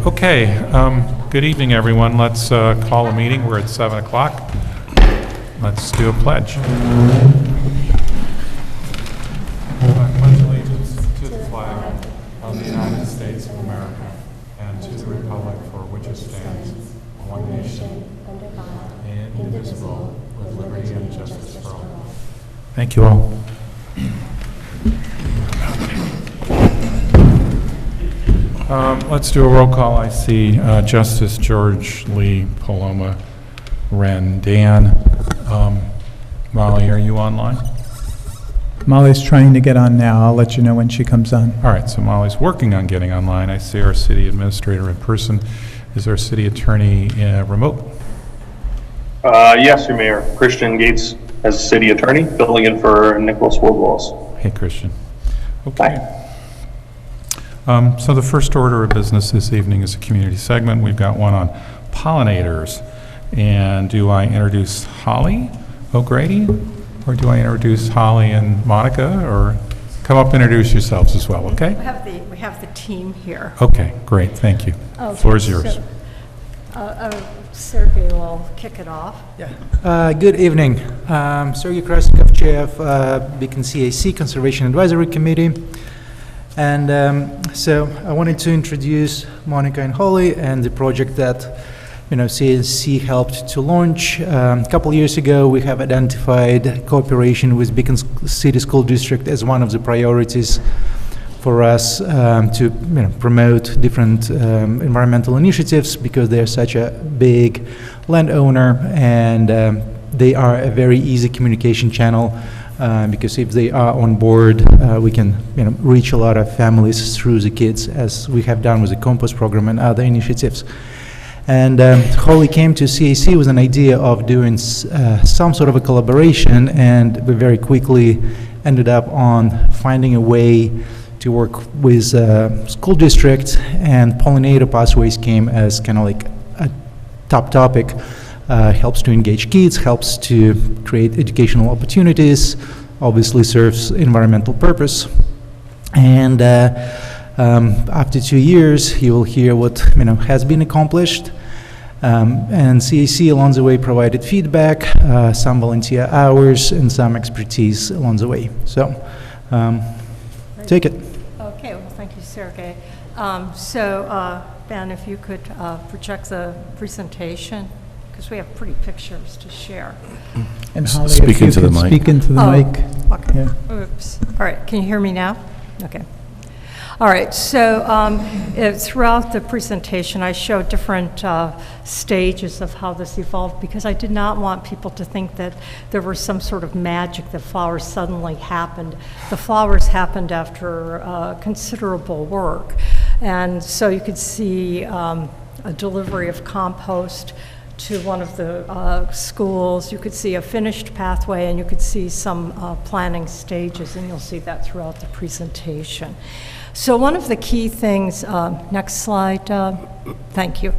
Okay, good evening, everyone. Let's call a meeting. We're at 7 o'clock. Let's do a pledge. I pledge allegiance to the flag of the United States of America and to the republic for which it stands, one nation, indivisible, with liberty and justice for all. Thank you all. Let's do a roll call. I see Justice George Lee, Paloma, Ren, Dan. Molly, are you online? Molly's trying to get on now. I'll let you know when she comes on. All right, so Molly's working on getting online. I see our city administrator in person. Is our city attorney remote? Yes, Your Mayor. Christian Gates as city attorney, filling in for Nicholas Woodwalls. Hey, Christian. Okay. So the first order of business this evening is a community segment. We've got one on pollinators. And do I introduce Holly O'Grady? Or do I introduce Holly and Monica? Or come up and introduce yourselves as well, okay? We have the team here. Okay, great, thank you. Okay, Floor is yours. Sergey will kick it off. Good evening. Sergey Krasikov, Chair of Beacon CAC Conservation Advisory Committee. And so I wanted to introduce Monica and Holly and the project that CAC helped to launch. A couple years ago, we have identified cooperation with Beacon City School District as one of the priorities for us to promote different environmental initiatives because they're such a big landowner and they are a very easy communication channel because if they are on board, we can reach a lot of families through the kids as we have done with the compost program and other initiatives. And Holly came to CAC with an idea of doing some sort of a collaboration, and we very quickly ended up on finding a way to work with school districts, and pollinator pathways came as kind of like a top topic. Helps to engage kids, helps to create educational opportunities, obviously serves environmental purpose. And after 2 years, you will hear what has been accomplished. And CAC along the way provided feedback, some volunteer hours, and some expertise along the way. So take it. Okay, well, thank you, Sergey. Ben, if you could project the presentation, because we have pretty pictures to share. And Holly, Speak if you into the could mic. speak into the mic. Okay. Yeah. Oops. All right, can you hear me now? Okay. All right, so throughout the presentation, I showed different stages of how this evolved because I did not want people to think that there was some sort of magic that flowers suddenly happened. The flowers happened after considerable work. And so you could see a delivery of compost to one of the schools. You could see a finished pathway, and you could see some planning stages, and you'll see that throughout the presentation. So one of the key things, next slide, thank you.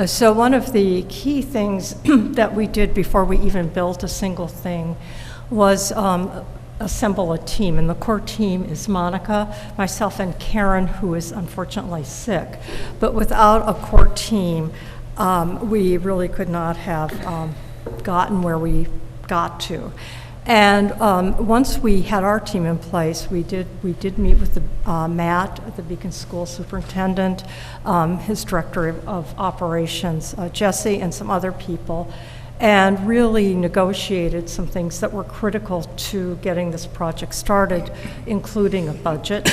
So one of the key things that we did before we even built a single thing was assemble a team, and the core team is Monica, myself, and Karen, who is unfortunately sick. But without a core team, we really could not have gotten where we got to. And once we had our team in place, we did meet with Matt, the Beacon School Superintendent, his Director of Operations, Jesse, and some other people, and really negotiated some things that were critical to getting this project started, including a budget.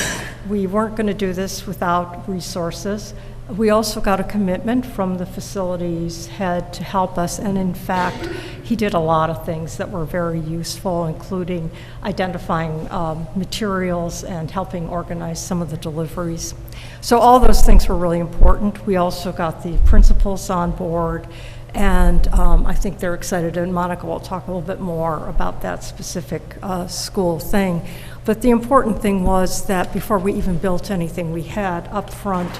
We weren't going to do this without resources. We also got a commitment from the facilities head to help us, and in fact, he did a lot of things that were very useful, including identifying materials and helping organize some of the deliveries. So all those things were really important. We also got the principals on board, and I think they're excited, and Monica will talk a little bit more about that specific school thing. But the important thing was that before we even built anything, we had upfront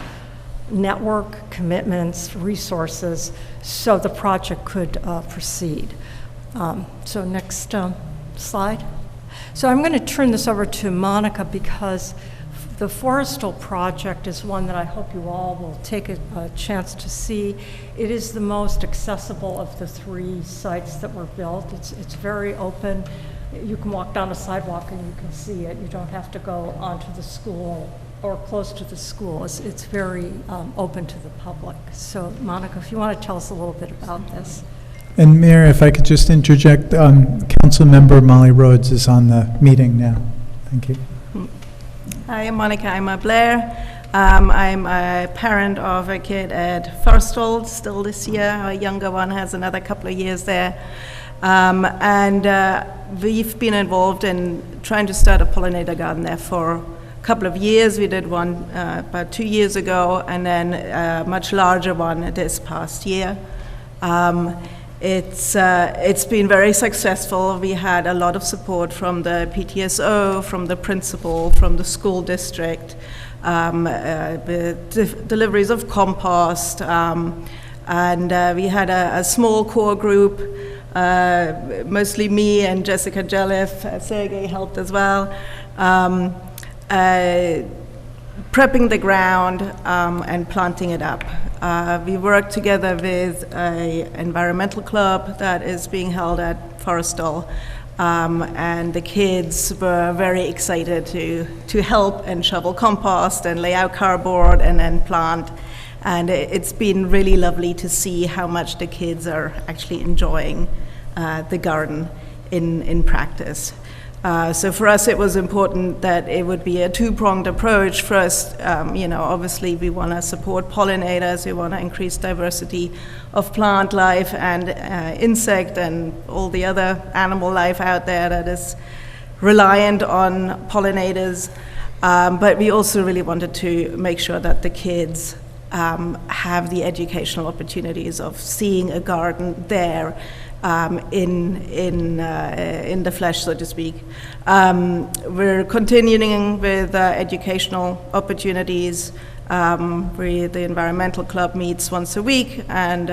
network, commitments, resources, so the project could proceed. So next slide. So I'm going to turn this over to Monica because The Forestal project is one that I hope you all will take a chance to see. It is the most accessible of the 3 sites that were built. It's very open. You can walk down a sidewalk and you can see it. You don't have to go onto the school or close to the school. It's very open to the public. So Monica, if you want to tell us a little bit about this. And Mayor, if I could just interject, Councilmember Molly Rhodes is on the meeting now. Thank you. Hi, I'm Monica Ima Blair. I'm a parent of a kid at Forrestal still this year. Our younger one has another couple of years there. We've been involved in trying to start a pollinator garden there for a couple of years. We did one about 2 years ago, and then a much larger one this past year. It's been very successful. We had a lot of support from the PTSO, from the principal, from the school district, deliveries of compost, and we had a small core group, mostly me and Jessica Jelif. Sergey helped as well, prepping the ground and planting it up. We worked together with an environmental club that is being held at Forrestal, and the kids were very excited to help and shovel compost and lay out cardboard and then plant. And it's been really lovely to see how much the kids are actually enjoying the garden in practice. So for us, it was important that it would be a two-pronged approach. First, obviously we want to support pollinators, we want to increase diversity of plant life and insect and all the other animal life out there that is reliant on pollinators. But we also really wanted to make sure that the kids have the educational opportunities of seeing a garden there in the flesh, so to speak. We're continuing with educational opportunities. The environmental club meets once a week, and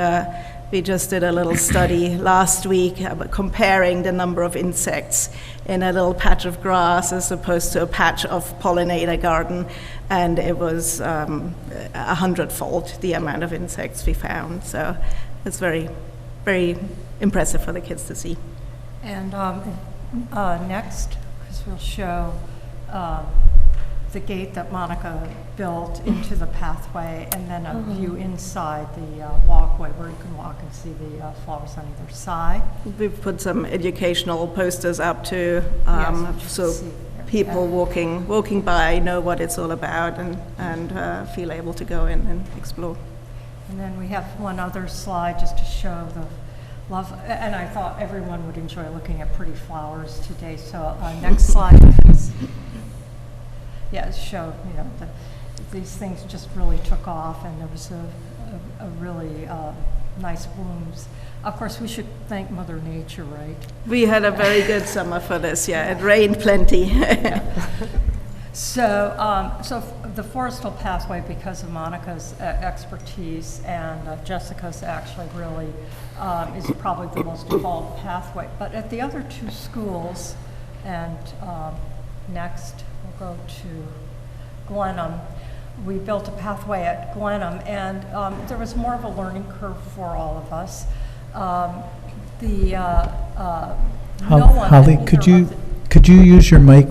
we just did a little study last week comparing the number of insects in a little patch of grass as opposed to a patch of pollinator garden, and it was 100-fold the amount of insects we found. So it's very, very impressive for the kids to see. And next, because we'll show the gate that Monica built into the pathway, and then a view inside the walkway where you can walk and see the flowers on either side. We've put some educational posters up too, so people walking by know what it's all about and feel able to go in and explore. And then we have one other slide just to show the love, and I thought everyone would enjoy looking at pretty flowers today. So next slide, please. Yeah, it showed, these things just really took off, and there was a really nice blooms. Of course, we should thank Mother Nature, right? We had a very good summer for this, yeah. It rained plenty. So the Forestal pathway, because of Monica's expertise and Jessica's actually really is probably the most involved pathway. But at the other 2 schools, and next we'll go to Glenham, we built a pathway at Glenham, and there was more of a learning curve for all of us. Holly, could you use your mic?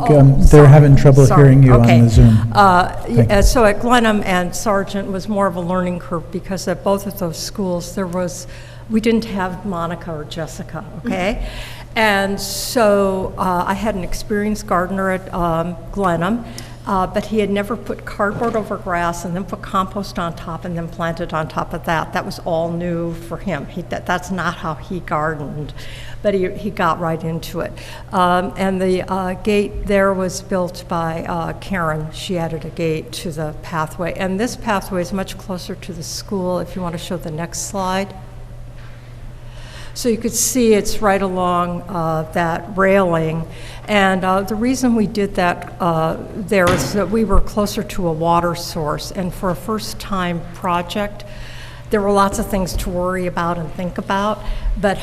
They're having trouble hearing you on the Zoom. So at Glenham and Sargent was more of a learning curve because at both of those schools we didn't have Monica or Jessica, okay? And so I had an experienced gardener at Glenham, but he had never put cardboard over grass and then put compost on top and then planted on top of that. That was all new for him. That's not how he gardened, but he got right into it. And the gate there was built by Karen. She added a gate to the pathway. And this pathway is much closer to the school, if you want to show the next slide. So you could see it's right along that railing. And the reason we did that there is that we were closer to a water source. And for a first-time project, there were lots of things to worry about and think about, but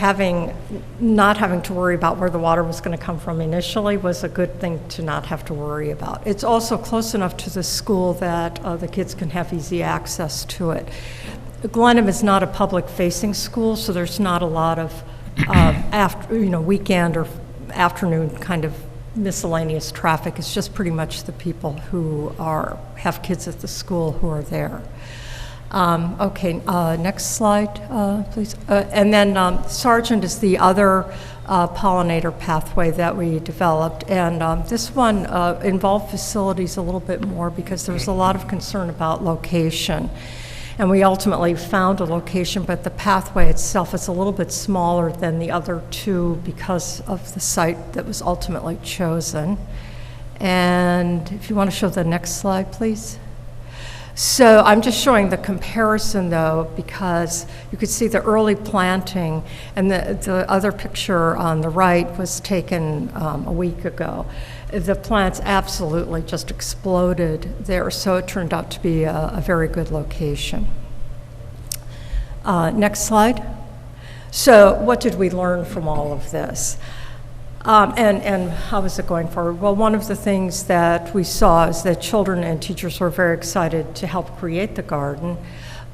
not having to worry about where the water was going to come from initially was a good thing to not have to worry about. It's also close enough to the school that the kids can have easy access to it. Glenham is not a public-facing school, so there's not a lot of weekend or afternoon kind of miscellaneous traffic. It's just pretty much the people who have kids at the school who are there. Next slide, please. And then Sargent is the other pollinator pathway that we developed. And this one involved facilities a little bit more because there was a lot of concern about location. And we ultimately found a location, but the pathway itself is a little bit smaller than the other two because of the site that was ultimately chosen. And if you want to show the next slide, please. So I'm just showing the comparison, though, because you could see the early planting, and the other picture on the right was taken a week ago. The plants absolutely just exploded there, so it turned out to be a very good location. Next slide. So what did we learn from all of this? And how is it going forward? Well, one of the things that we saw is that children and teachers were very excited to help create the garden,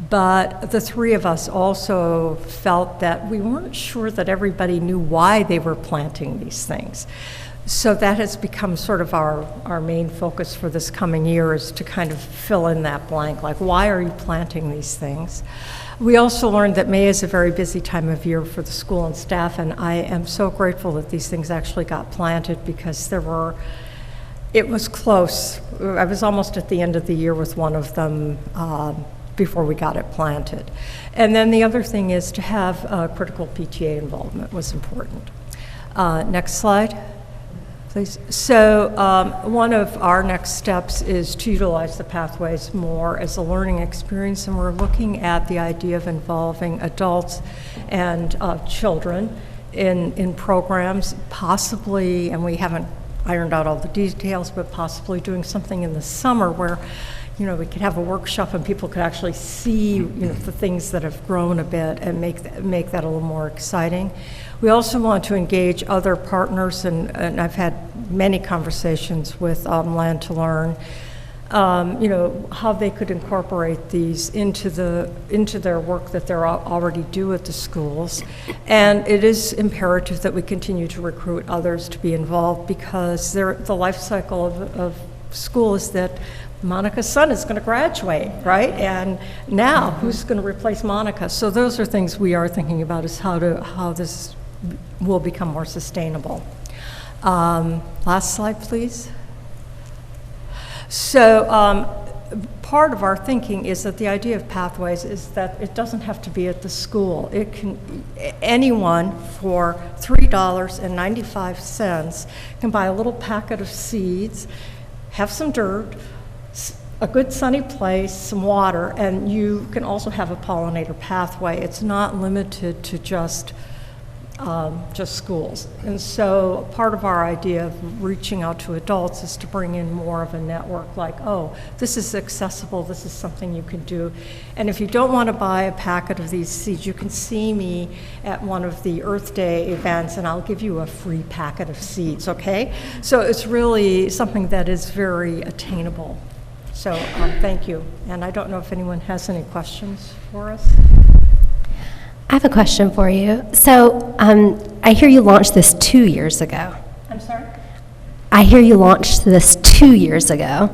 but the three of us also felt that we weren't sure that everybody knew why they were planting these things. So that has become sort of our main focus for this coming year, is to kind of fill in that blank, like, why are you planting these things? We also learned that May is a very busy time of year for the school and staff, and I am so grateful that these things actually got planted, because it was close. I was almost at the end of the year with one of them before we got it planted. And then the other thing is to have critical PTA involvement was important. Next slide, please. So one of our next steps is to utilize the pathways more as a learning experience, and we're looking at the idea of involving adults and children in programs, possibly, and we haven't ironed out all the details, but possibly doing something in the summer where we could have a workshop and people could actually see the things that have grown a bit and make that a little more exciting. We also want to engage other partners, and I've had many conversations with Land to Learn, how they could incorporate these into their work that they're already do at the schools. And it is imperative that we continue to recruit others to be involved, because the life cycle of school is that Monica's son is going to graduate, right? And now, who's going to replace Monica? So those are things we are thinking about, is how this will become more sustainable. Last slide, please. So part of our thinking is that the idea of pathways is that it doesn't have to be at the school. Anyone for $3.95 can buy a little packet of seeds, have some dirt, a good sunny place, some water, and you can also have a pollinator pathway. It's not limited to just schools. And so part of our idea of reaching out to adults is to bring in more of a network, like, oh, this is accessible, this is something you can do. And if you don't want to buy a packet of these seeds, you can see me at one of the Earth Day events, and I'll give you a free packet of seeds, okay? So it's really something that is very attainable. So thank you. And I don't know if anyone has any questions for us. I have a question for you. So I hear you launched this 2 years ago. I'm sorry? I hear you launched this 2 years ago.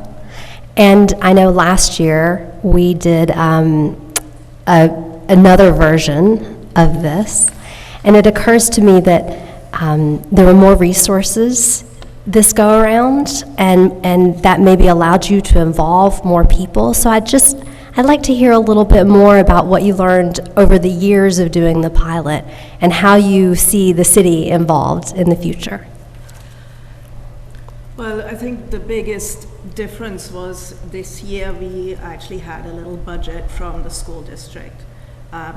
And I know last year we did another version of this. And it occurs to me that there were more resources this go around, and that maybe allowed you to involve more people. So I'd like to hear a little bit more about what you learned over the years of doing the pilot and how you see the city involved in the future. Well, I think the biggest difference was this year we actually had a little budget from the school district.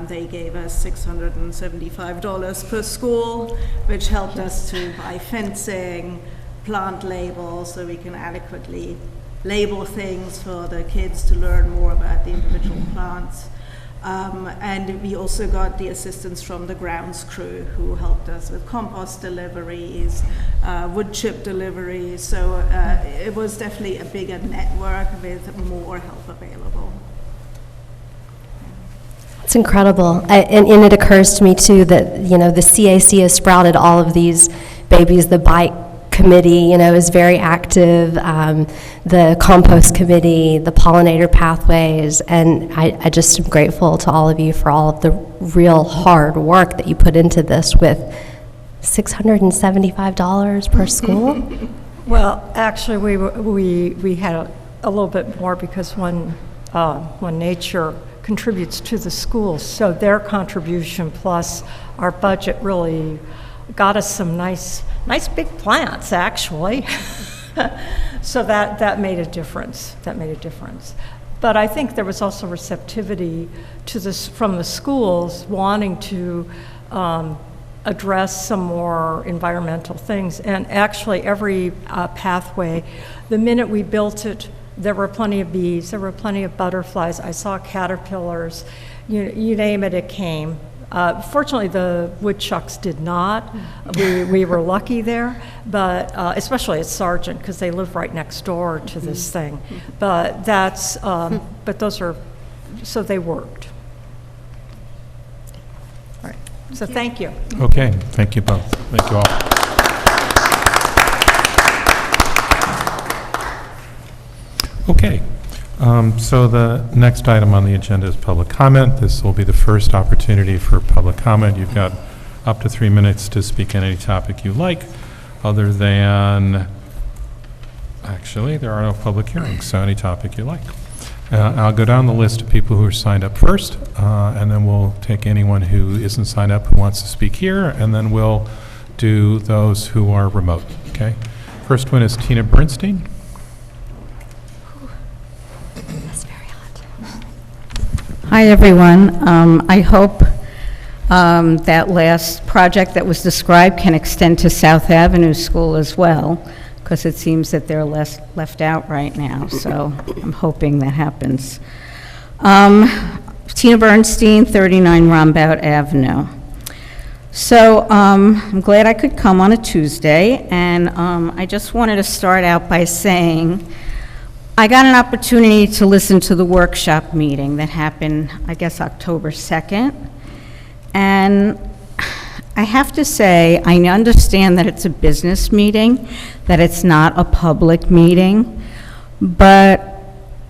They gave us $675 per school, which helped us to buy fencing, plant labels, so we can adequately label things for the kids to learn more about the individual plants. And we also got the assistance from the grounds crew who helped us with compost deliveries, wood chip deliveries. So it was definitely a bigger network with more help available. It's incredible. And it occurs to me, too, that, you know, the CAC has sprouted all of these babies. The bike committee, you know, is very active, the compost committee, the pollinator pathways, and I just am grateful to all of you for all of the real hard work that you put into this with $675 per school. Well, actually, we had a little bit more because when nature contributes to the schools, so their contribution plus our budget really got us some nice big plants, actually. So that made a difference. That made a difference. But I think there was also receptivity to this from the schools wanting to address some more environmental things. And actually, every pathway, the minute we built it, there were plenty of bees, there were plenty of butterflies. I saw caterpillars. You name it, it came. Fortunately, the woodchucks did not. We were lucky there, but especially at Sargent, because they live right next door to this thing. But but those are, so they worked. All right. So thank you. Okay, thank you both. Thank you all. Okay, so the next item on the agenda is public comment. This will be the first opportunity for public comment. You've got up to 3 minutes to speak on any topic you like, other than, actually, there are no public hearings, so any topic you like. I'll go down the list of people who are signed up first, and then we'll take anyone who isn't signed up who wants to speak here, and then we'll do those who are remote, okay? First one is Tina Bernstein. Hi, everyone. I hope that last project that was described can extend to South Avenue School as well, because it seems that they're left out right now, so I'm hoping that happens. Tina Bernstein, 39 Rombout Avenue. So I'm glad I could come on a Tuesday, and I just wanted to start out by saying I got an opportunity to listen to the workshop meeting that happened, I guess, October 2nd. And I have to say, I understand that it's a business meeting, that it's not a public meeting, but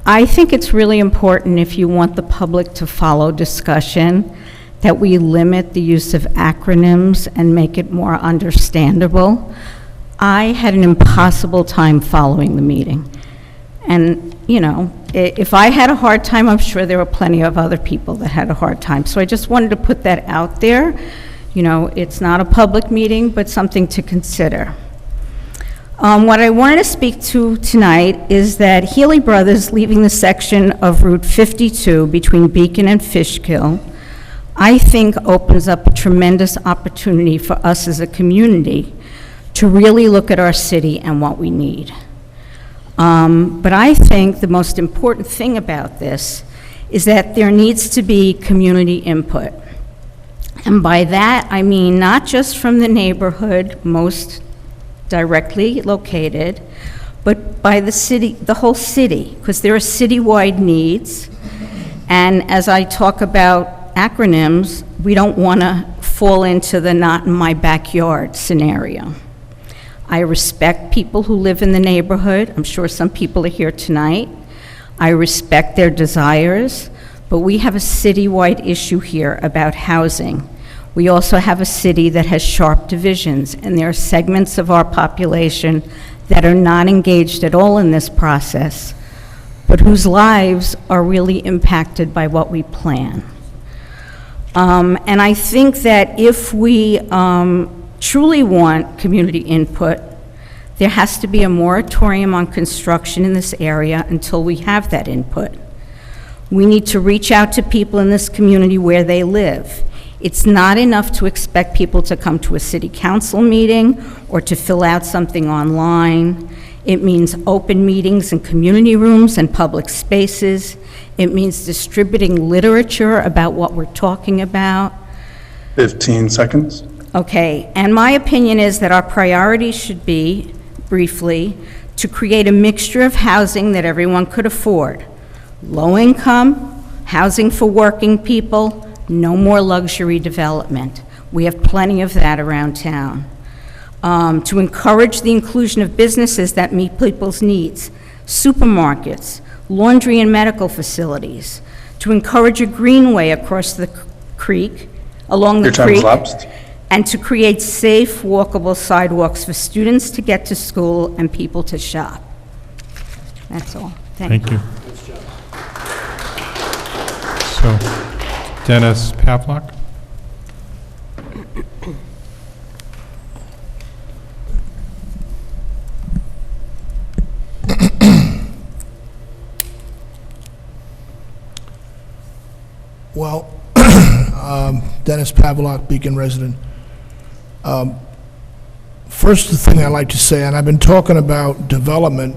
I think it's really important, if you want the public to follow discussion, that we limit the use of acronyms and make it more understandable. I had an impossible time following the meeting. And, you know, if I had a hard time, I'm sure there were plenty of other people that had a hard time. So I just wanted to put that out there. You know, it's not a public meeting, but something to consider. What I wanted to speak to tonight is that Healy Brothers leaving the section of Route 52 between Beacon and Fishkill, I think opens up a tremendous opportunity for us as a community to really look at our city and what we need. But I think the most important thing about this is that there needs to be community input. And by that, I mean not just from the neighborhood most directly located, but by the city, the whole city, because there are citywide needs. And as I talk about acronyms, we don't want to fall into the not in my backyard scenario. I respect people who live in the neighborhood. I'm sure some people are here tonight. I respect their desires, but we have a citywide issue here about housing. We also have a city that has sharp divisions, and there are segments of our population that are not engaged at all in this process, but whose lives are really impacted by what we plan. And I think that if we truly want community input, there has to be a moratorium on construction in this area until we have that input. We need to reach out to people in this community where they live. It's not enough to expect people to come to a city council meeting or to fill out something online. It means open meetings in community rooms and public spaces. It means distributing literature about what we're talking about. 15 seconds. Okay, and my opinion is that our priority should be, briefly, to create a mixture of housing that everyone could afford. Low income, housing for working people, no more luxury development. We have plenty of that around town. To encourage the inclusion of businesses that meet people's needs, supermarkets, laundry and medical facilities, to encourage a greenway across the creek, along the Your time creek, has elapsed. and to create safe, walkable sidewalks for students to get to school and people to shop. That's all. Thank you. Thank you. So, Dennis Pavlik? Well, Dennis Pavlik, Beacon resident. First, the thing I like to say, and I've been talking about development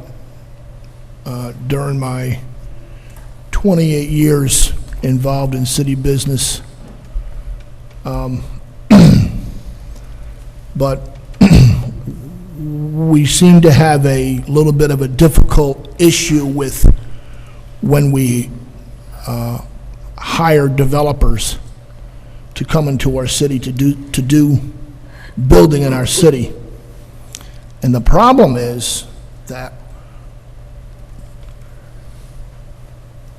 during my 28 years involved in city business. But we seem to have a little bit of a difficult issue with when we hire developers to come into our city to do building in our city. And the problem is that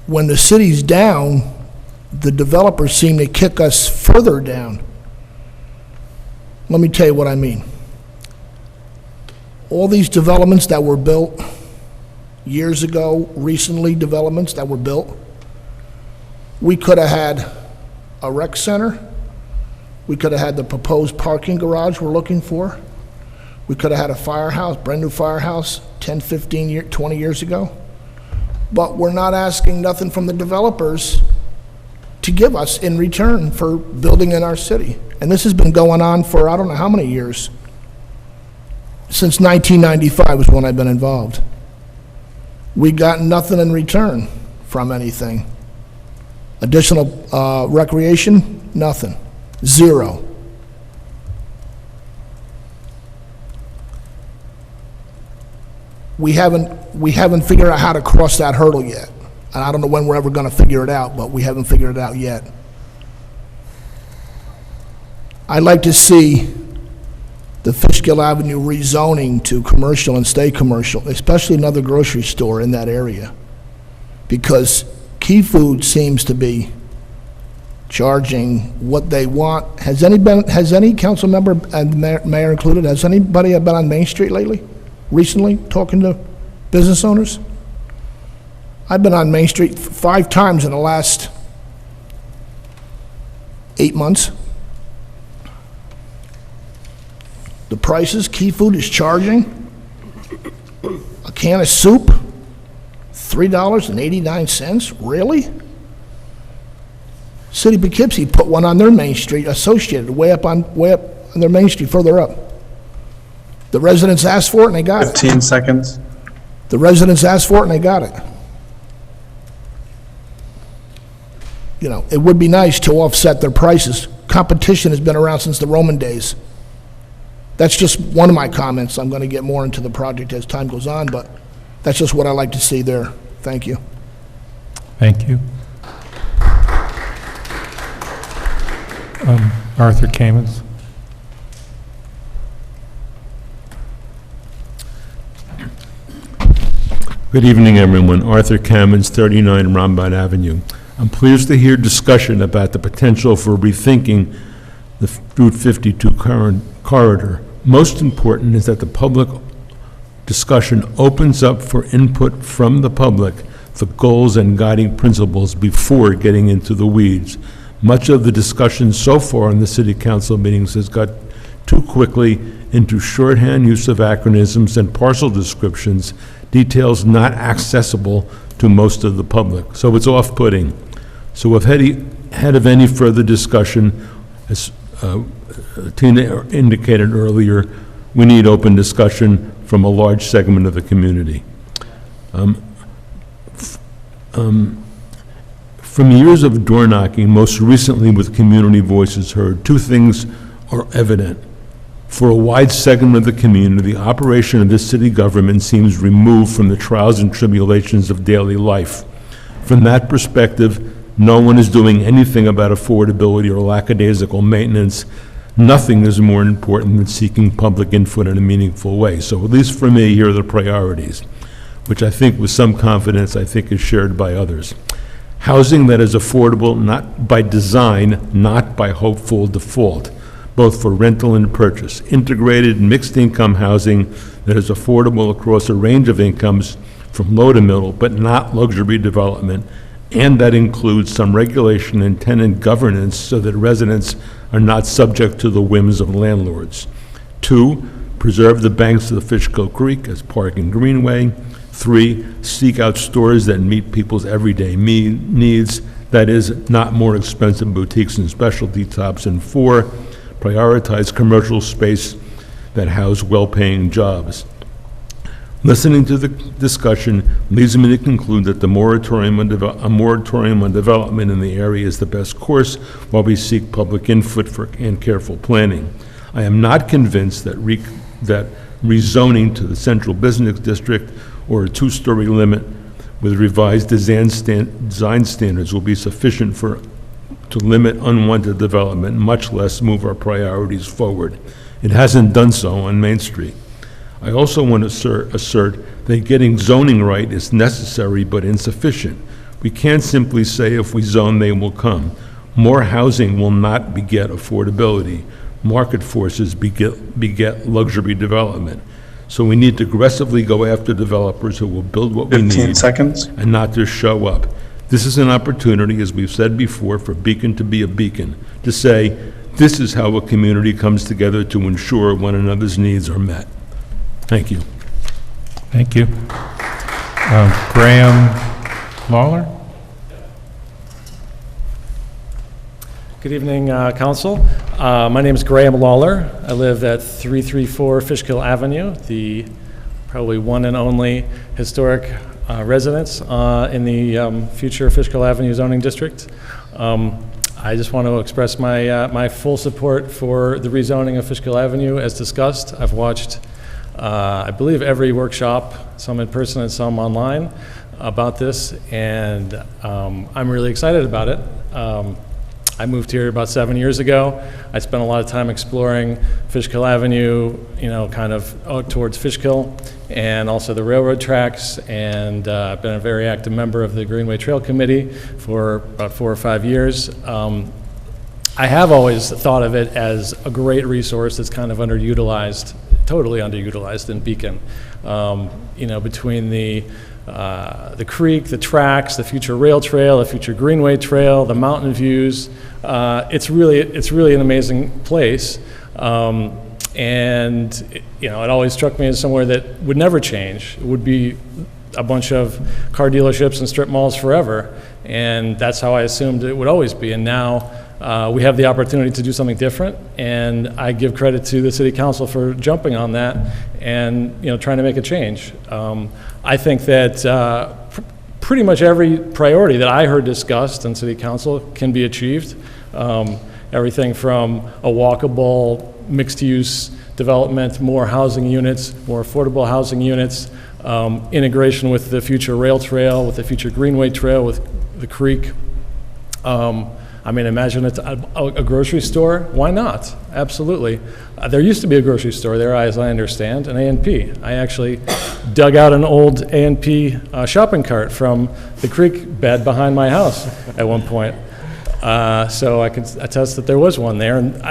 when the city's down, the developers seem to kick us further down. Let me tell you what I mean. All these developments that were built years ago, recently developments that were built, we could have had a rec center. We could have had the proposed parking garage we're looking for. We could have had a firehouse, brand new firehouse, 10, 15, 20 years ago. But we're not asking nothing from the developers to give us in return for building in our city. And this has been going on for I don't know how many years. Since 1995 is when I've been involved. We got nothing in return from anything. Additional recreation, nothing, zero. We haven't figured out how to cross that hurdle yet. And I don't know when we're ever going to figure it out, but we haven't figured it out yet. I'd like to see the Fishkill Avenue rezoning to commercial and stay commercial, especially another grocery store in that area. Because Key Food seems to be charging what they want. Has any council member, and mayor included, has anybody been on Main Street lately, recently, talking to business owners? I've been on Main Street 5 times in the last 8 months. The prices Key Food is charging, a can of soup, $3.89, really? City of Poughkeepsie put one on their Main Street, Associated, way up on their Main Street, further up. The residents asked for it and they got it. 15 seconds. The residents asked for it and they got it. You know, it would be nice to offset their prices. Competition has been around since the Roman days. That's just one of my comments. I'm going to get more into the project as time goes on, but that's just what I like to see there. Thank you. Thank you. Arthur Kamens. Good evening, everyone. Arthur Kamens, 39 Rombard Avenue. I'm pleased to hear discussion about the potential for rethinking the Route 52 corridor. Most important is that the public discussion opens up for input from the public, the goals and guiding principles before getting into the weeds. Much of the discussion so far in the city council meetings has got too quickly into shorthand use of acronyms and parcel descriptions, details not accessible to most of the public. So it's off-putting. So ahead of any further discussion, as Tina indicated earlier, we need open discussion from a large segment of the community. From years of door knocking, most recently with community voices heard, two things are evident. For a wide segment of the community, the operation of this city government seems removed from the trials and tribulations of daily life. From that perspective, no one is doing anything about affordability or lackadaisical maintenance. Nothing is more important than seeking public input in a meaningful way. So at least for me, here are the priorities, which I think with some confidence I think is shared by others. Housing that is affordable not by design, not by hopeful default, both for rental and purchase. Integrated mixed-income housing that is affordable across a range of incomes from low to middle, but not luxury development, and that includes some regulation and tenant governance so that residents are not subject to the whims of landlords. 2, preserve the banks of the Fishkill Creek as park and greenway. 3, seek out stores that meet people's everyday needs, that is, not more expensive boutiques and specialty shops. And 4, prioritize commercial space that house well-paying jobs. Listening to the discussion leads me to conclude that a moratorium on development in the area is the best course while we seek public input and careful planning. I am not convinced that rezoning to the central business district or a 2-story limit with revised design standards will be sufficient to limit unwanted development, much less move our priorities forward. It hasn't done so on Main Street. I also want to assert that getting zoning right is necessary but insufficient. We can't simply say if we zone, they will come. More housing will not beget affordability. Market forces beget luxury development. So we need to aggressively go after developers who will build what we 15 need seconds. and not just show up. This is an opportunity, as we've said before, for Beacon to be a beacon, to say, this is how a community comes together to ensure one another's needs are met. Thank you. Thank you. Graham Lawler? Good evening, Council. My name is Graham Lawler. I live at 334 Fishkill Avenue, the probably one and only historic residence in the future Fishkill Avenue zoning district. I just want to express my full support for the rezoning of Fishkill Avenue as discussed. I've watched, I believe, every workshop, some in person and some online, about this, and I'm really excited about it. I moved here about 7 years ago. I spent a lot of time exploring Fishkill Avenue, kind of out towards Fishkill, and also the railroad tracks, and I've been a very active member of the Greenway Trail Committee for about 4 or 5 years. I have always thought of it as a great resource that's kind of underutilized, totally underutilized in Beacon. Between the creek, the tracks, the future rail trail, the future Greenway Trail, the mountain views. It's really an amazing place. It always struck me as somewhere that would never change. It would be a bunch of car dealerships and strip malls forever. And that's how I assumed it would always be. And now we have the opportunity to do something different. And I give credit to the City Council for jumping on that and trying to make a change. I think that pretty much every priority that I heard discussed in City Council can be achieved. Everything from a walkable, mixed-use development, more housing units, more affordable housing units, integration with the future rail trail, with the future Greenway Trail, with the creek. Imagine it's a grocery store. Why not? Absolutely. There used to be a grocery store there, as I understand, an A&P. I actually dug out an old A&P shopping cart from the creek bed behind my house at one point. So I can attest that there was one there. And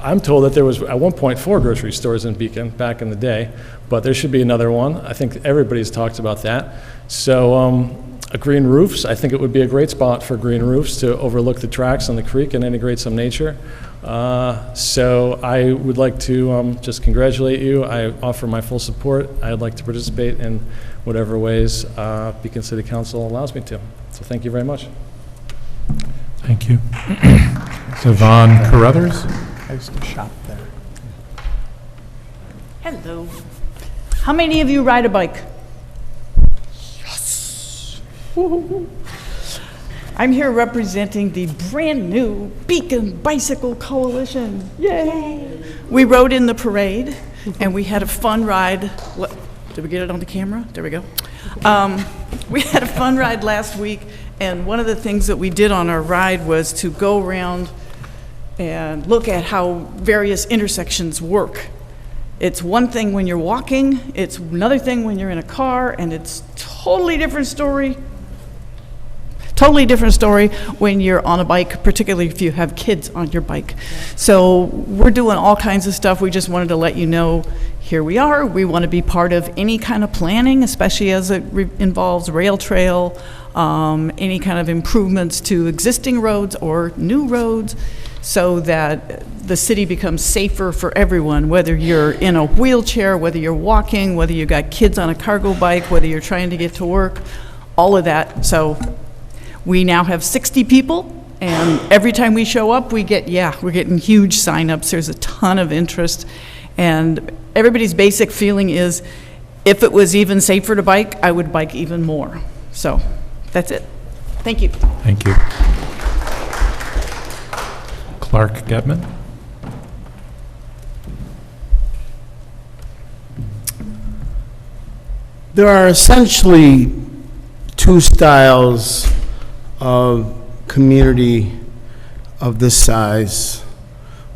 I'm told that there was, at one point, 4 grocery stores in Beacon back in the day, but there should be another one. I think everybody's talked about that. So green roofs, I think it would be a great spot for green roofs to overlook the tracks on the creek and integrate some nature. So I would like to just congratulate you. I offer my full support. I'd like to participate in whatever ways Beacon City Council allows me to. So thank you very much. Thank you. Yvonne Carruthers? I used to shop there. Hello. How many of you ride a bike? I'm here representing the brand-new Beacon Bicycle Coalition. Yay! We rode in the parade, and we had a fun ride. Did we get it on the camera? There we go. We had a fun ride last week, and one of the things that we did on our ride was to go around and look at how various intersections work. It's one thing when you're walking, it's another thing when you're in a car, and it's totally different story when you're on a bike, particularly if you have kids on your bike. So we're doing all kinds of stuff. We just wanted to let you know, here we are. We want to be part of any kind of planning, especially as it involves rail trail, any kind of improvements to existing roads or new roads, so that the city becomes safer for everyone, whether you're in a wheelchair, whether you're walking, whether you got kids on a cargo bike, whether you're trying to get to work, all of that. So we now have 60 people, and every time we show up, we're getting huge signups. There's a ton of interest, and everybody's basic feeling is, if it was even safer to bike, I would bike even more. So that's it. Thank you. Thank you. Clark Gedman. There are essentially two styles of community of this size.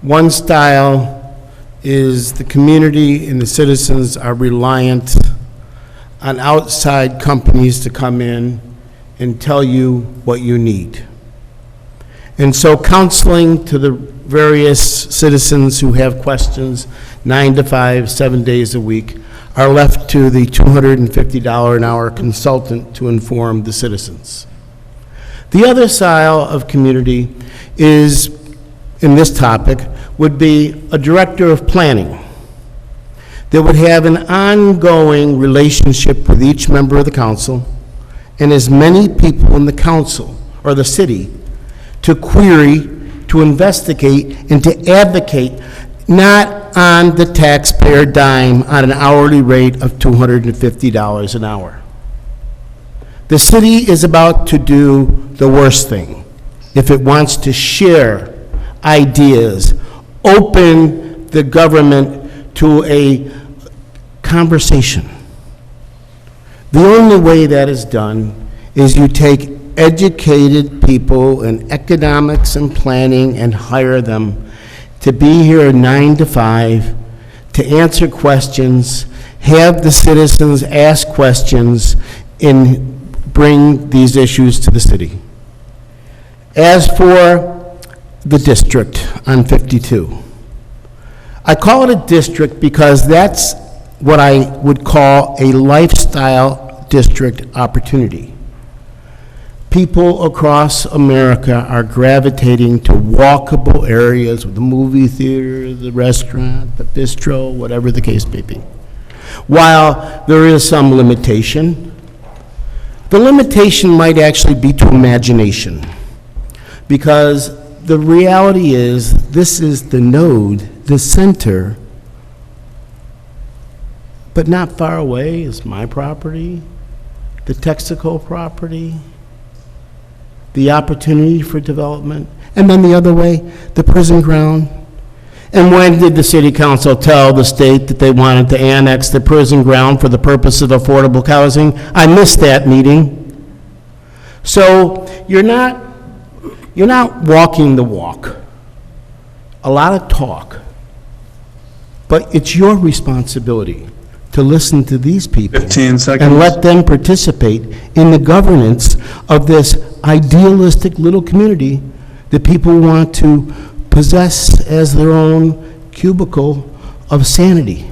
One style is the community and the citizens are reliant on outside companies to come in and tell you what you need. And so counseling to the various citizens who have questions 9 to 5, 7 days a week are left to the $250 an hour consultant to inform the citizens. The other style of community is, in this topic, would be a director of planning that would have an ongoing relationship with each member of the council and as many people in the council or the city to query, to investigate, and to advocate, not on the taxpayer dime on an hourly rate of $250 an hour. The city is about to do the worst thing if it wants to share ideas, open the government to a conversation. The only way that is done is you take educated people in economics and planning and hire them to be here 9 to 5, to answer questions, have the citizens ask questions, and bring these issues to the city. As for the district on 52, I call it a district because that's what I would call a lifestyle district opportunity. People across America are gravitating to walkable areas with the movie theater, the restaurant, the bistro, whatever the case may be. While there is some limitation, the limitation might actually be to imagination, because the reality is this is the node, the center, but not far away is my property, the Texaco property, the opportunity for development, and then the other way, the prison ground. And when did the city council tell the state that they wanted to annex the prison ground for the purpose of affordable housing? I missed that meeting. So you're not walking the walk. A lot of talk. But it's your responsibility to listen to these people 15 seconds. and let them participate in the governance of this idealistic little community that people want to possess as their own cubicle of sanity.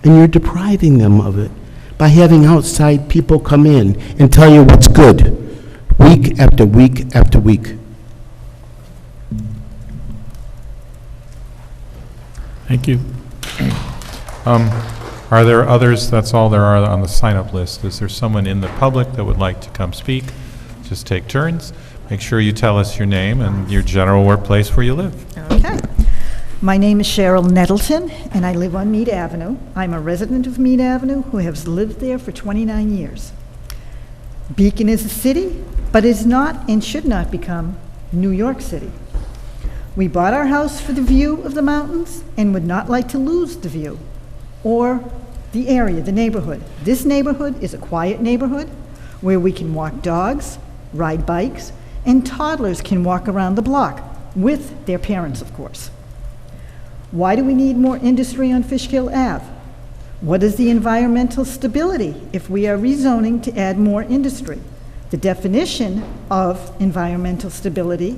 And you're depriving them of it by having outside people come in and tell you what's good, week after week after week. Thank you. Are there others? That's all there are on the sign-up list. Is there someone in the public that would like to come speak? Just take turns. Make sure you tell us your name and your general workplace where you live. Okay. My name is Cheryl Nettleton, and I live on Mead Avenue. I'm a resident of Mead Avenue who has lived there for 29 years. Beacon is a city, but is not and should not become New York City. We bought our house for the view of the mountains and would not like to lose the view or the area, the neighborhood. This neighborhood is a quiet neighborhood where we can walk dogs, ride bikes, and toddlers can walk around the block with their parents, of course. Why do we need more industry on Fishkill Ave? What is the environmental stability if we are rezoning to add more industry? The definition of environmental stability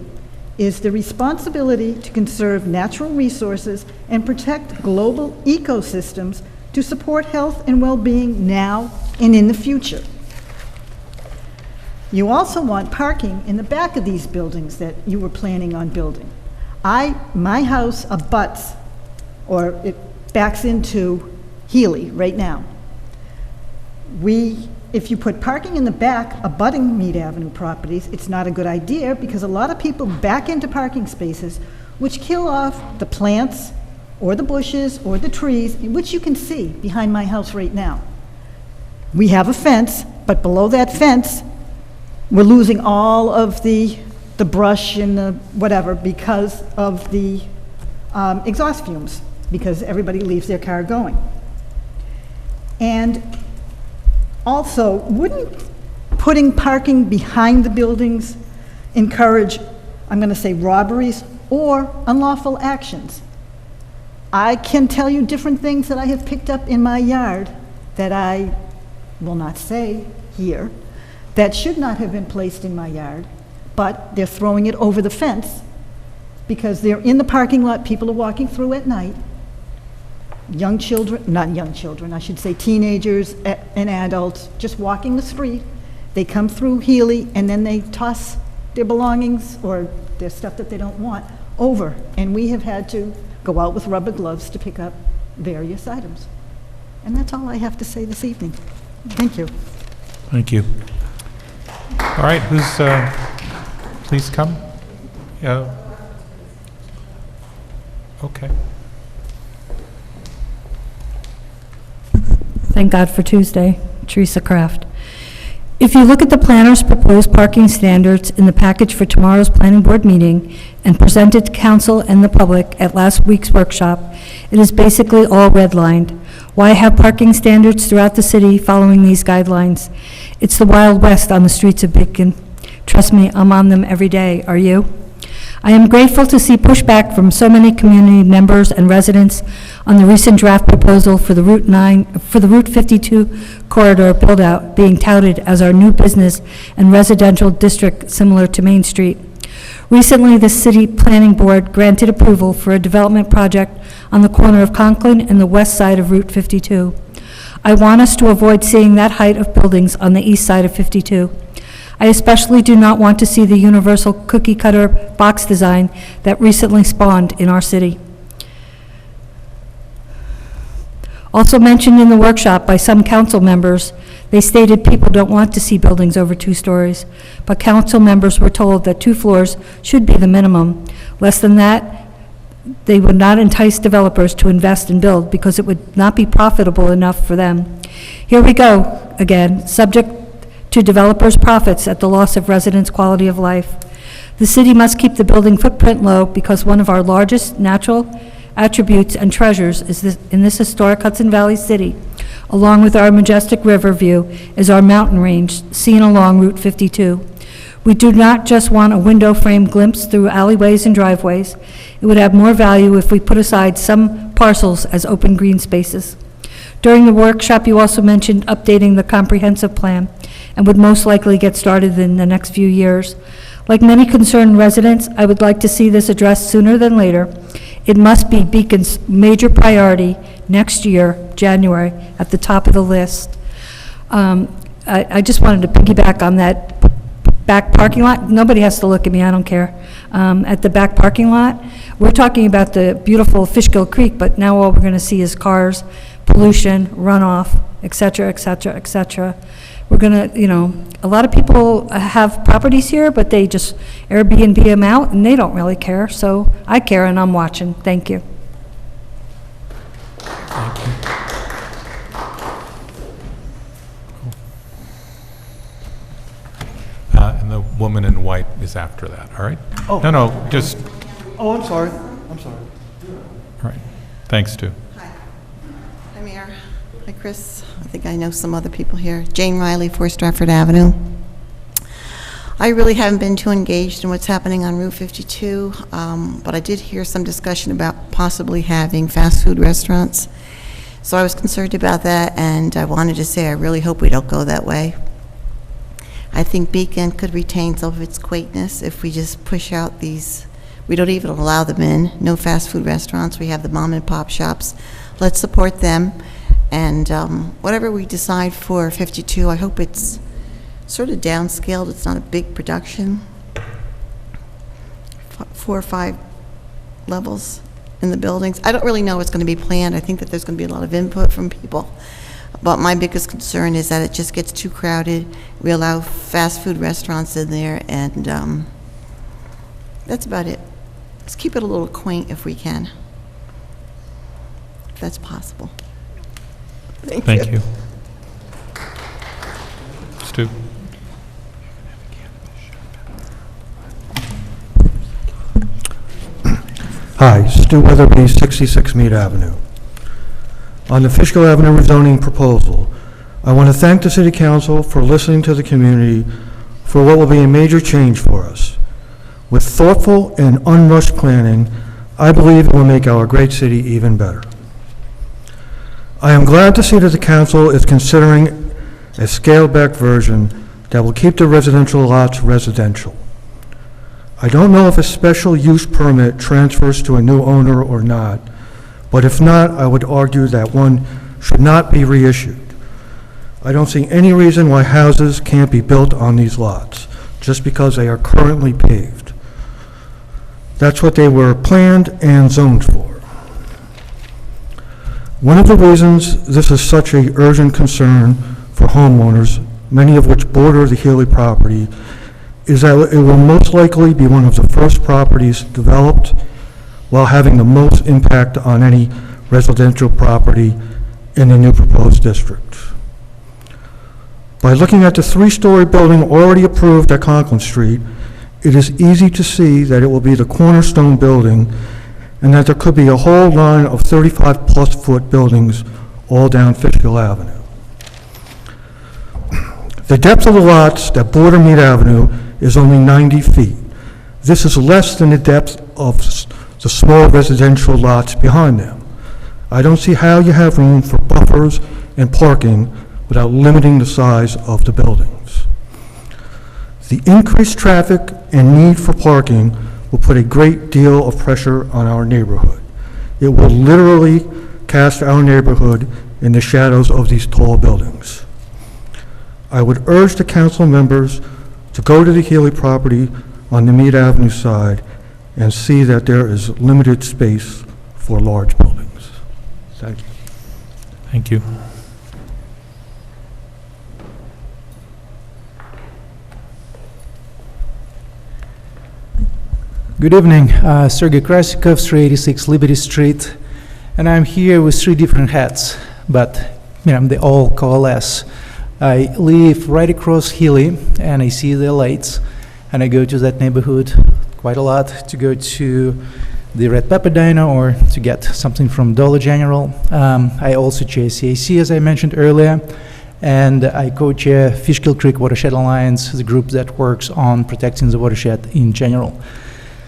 is the responsibility to conserve natural resources and protect global ecosystems to support health and well-being now and in the future. You also want parking in the back of these buildings that you were planning on building. My house abuts, or it backs into Healy right now. If you put parking in the back abutting Mead Avenue properties, it's not a good idea because a lot of people back into parking spaces, which kill off the plants or the bushes or the trees, which you can see behind my house right now. We have a fence, but below that fence, we're losing all of the brush and the whatever because of the exhaust fumes, because everybody leaves their car going. And also, wouldn't putting parking behind the buildings encourage, I'm going to say, robberies or unlawful actions? I can tell you different things that I have picked up in my yard that I will not say here, that should not have been placed in my yard, but they're throwing it over the fence because they're in the parking lot, people are walking through at night, young children, not young children, I should say teenagers and adults, just walking the street. They come through Healy and then they toss their belongings or their stuff that they don't want over. And we have had to go out with rubber gloves to pick up various items. And that's all I have to say this evening. Thank you. Thank you. All right, please come. Okay. Thank God for Tuesday. Teresa Kraft. If you look at the planner's proposed parking standards in the package for tomorrow's planning board meeting and presented to council and the public at last week's workshop, it is basically all redlined. Why have parking standards throughout the city following these guidelines? It's the Wild West on the streets of Beacon. Trust me, I'm on them every day. Are you? I am grateful to see pushback from so many community members and residents on the recent draft proposal for the Route 52 corridor build-out being touted as our new business and residential district similar to Main Street. Recently, the City Planning Board granted approval for a development project on the corner of Conklin and the west side of Route 52. I want us to avoid seeing that height of buildings on the east side of 52. I especially do not want to see the universal cookie-cutter box design that recently spawned in our city. Also mentioned in the workshop by some council members, they stated people don't want to see buildings over 2 stories, but council members were told that 2 floors should be the minimum. Less than that, they would not entice developers to invest and build because it would not be profitable enough for them. Here we go again, subject to developers' profits at the loss of residents' quality of life. The city must keep the building footprint low because one of our largest natural attributes and treasures is in this historic Hudson Valley city, along with our majestic river view, is our mountain range seen along Route 52. We do not just want a window frame glimpse through alleyways and driveways. It would have more value if we put aside some parcels as open green spaces. During the workshop, you also mentioned updating the comprehensive plan and would most likely get started in the next few years. Like many concerned residents, I would like to see this addressed sooner than later. It must be Beacon's major priority next year, January, at the top of the list. I just wanted to piggyback on that back parking lot. Nobody has to look at me, I don't care. At the back parking lot, we're talking about the beautiful Fishkill Creek, but now all we're going to see is cars, pollution, runoff, et cetera, et cetera, et cetera. We're going to, a lot of people have properties here, but they just Airbnb them out, and they don't really care. So I care, and I'm watching. Thank you. And woman in white is after that, all right? Oh. No, just, Oh, I'm sorry. I'm sorry. all right. Thanks, Stu. Hi, Mayor. Hi, Chris. I think I know some other people here. Jane Riley, 4 Stratford Avenue. I really haven't been too engaged in what's happening on Route 52, but I did hear some discussion about possibly having fast food restaurants. So I was concerned about that, and I wanted to say I really hope we don't go that way. I think Beacon could retain some of its quaintness if we just push out these, we don't even allow them in, no fast food restaurants, we have the mom and pop shops. Let's support them, and whatever we decide for 52, I hope it's sort of downscaled, it's not a big production. 4 or 5 levels in the buildings. I don't really know what's going to be planned. I think that there's going to be a lot of input from people. But my biggest concern is that it just gets too crowded. We allow fast food restaurants in there, and that's about it. Let's keep it a little quaint if we can, if that's possible. Thank you. Stu? Hi, Stu Weatherby, 66 Mead Avenue. On the Fishkill Avenue rezoning proposal, I want to thank the City Council for listening to the community for what will be a major change for us. With thoughtful and unrushed planning, I believe it will make our great city even better. I am glad to see that the council is considering a scaled-back version that will keep the residential lots residential. I don't know if a special use permit transfers to a new owner or not, but if not, I would argue that one should not be reissued. I don't see any reason why houses can't be built on these lots, just because they are currently paved. That's what they were planned and zoned for. One of the reasons this is such an urgent concern for homeowners, many of which border the Healy property, is that it will most likely be one of the first properties developed while having the most impact on any residential property in the new proposed district. By looking at the 3-story building already approved at Conklin Street, it is easy to see that it will be the cornerstone building and that there could be a whole line of 35-plus foot buildings all down Fishkill Avenue. The depth of the lots that border Mead Avenue is only 90 feet. This is less than the depth of the small residential lots behind them. I don't see how you have room for buffers and parking without limiting the size of the buildings. The increased traffic and need for parking will put a great deal of pressure on our neighborhood. It will literally cast our neighborhood in the shadows of these tall buildings. I would urge the council members to go to the Healy property on the Mead Avenue side and see that there is limited space for large buildings. Thank you. Thank you. Good evening, Sergey Krasikov, 386 Liberty Street, and I'm here with 3 different hats, but they all coalesce. I live right across Healy, and I see the lights, and I go to that neighborhood quite a lot to go to the Red Pepper Diner or to get something from Dollar General. I also chair CAC, as I mentioned earlier, and I co-chair Fishkill Creek Watershed Alliance, the group that works on protecting the watershed in general.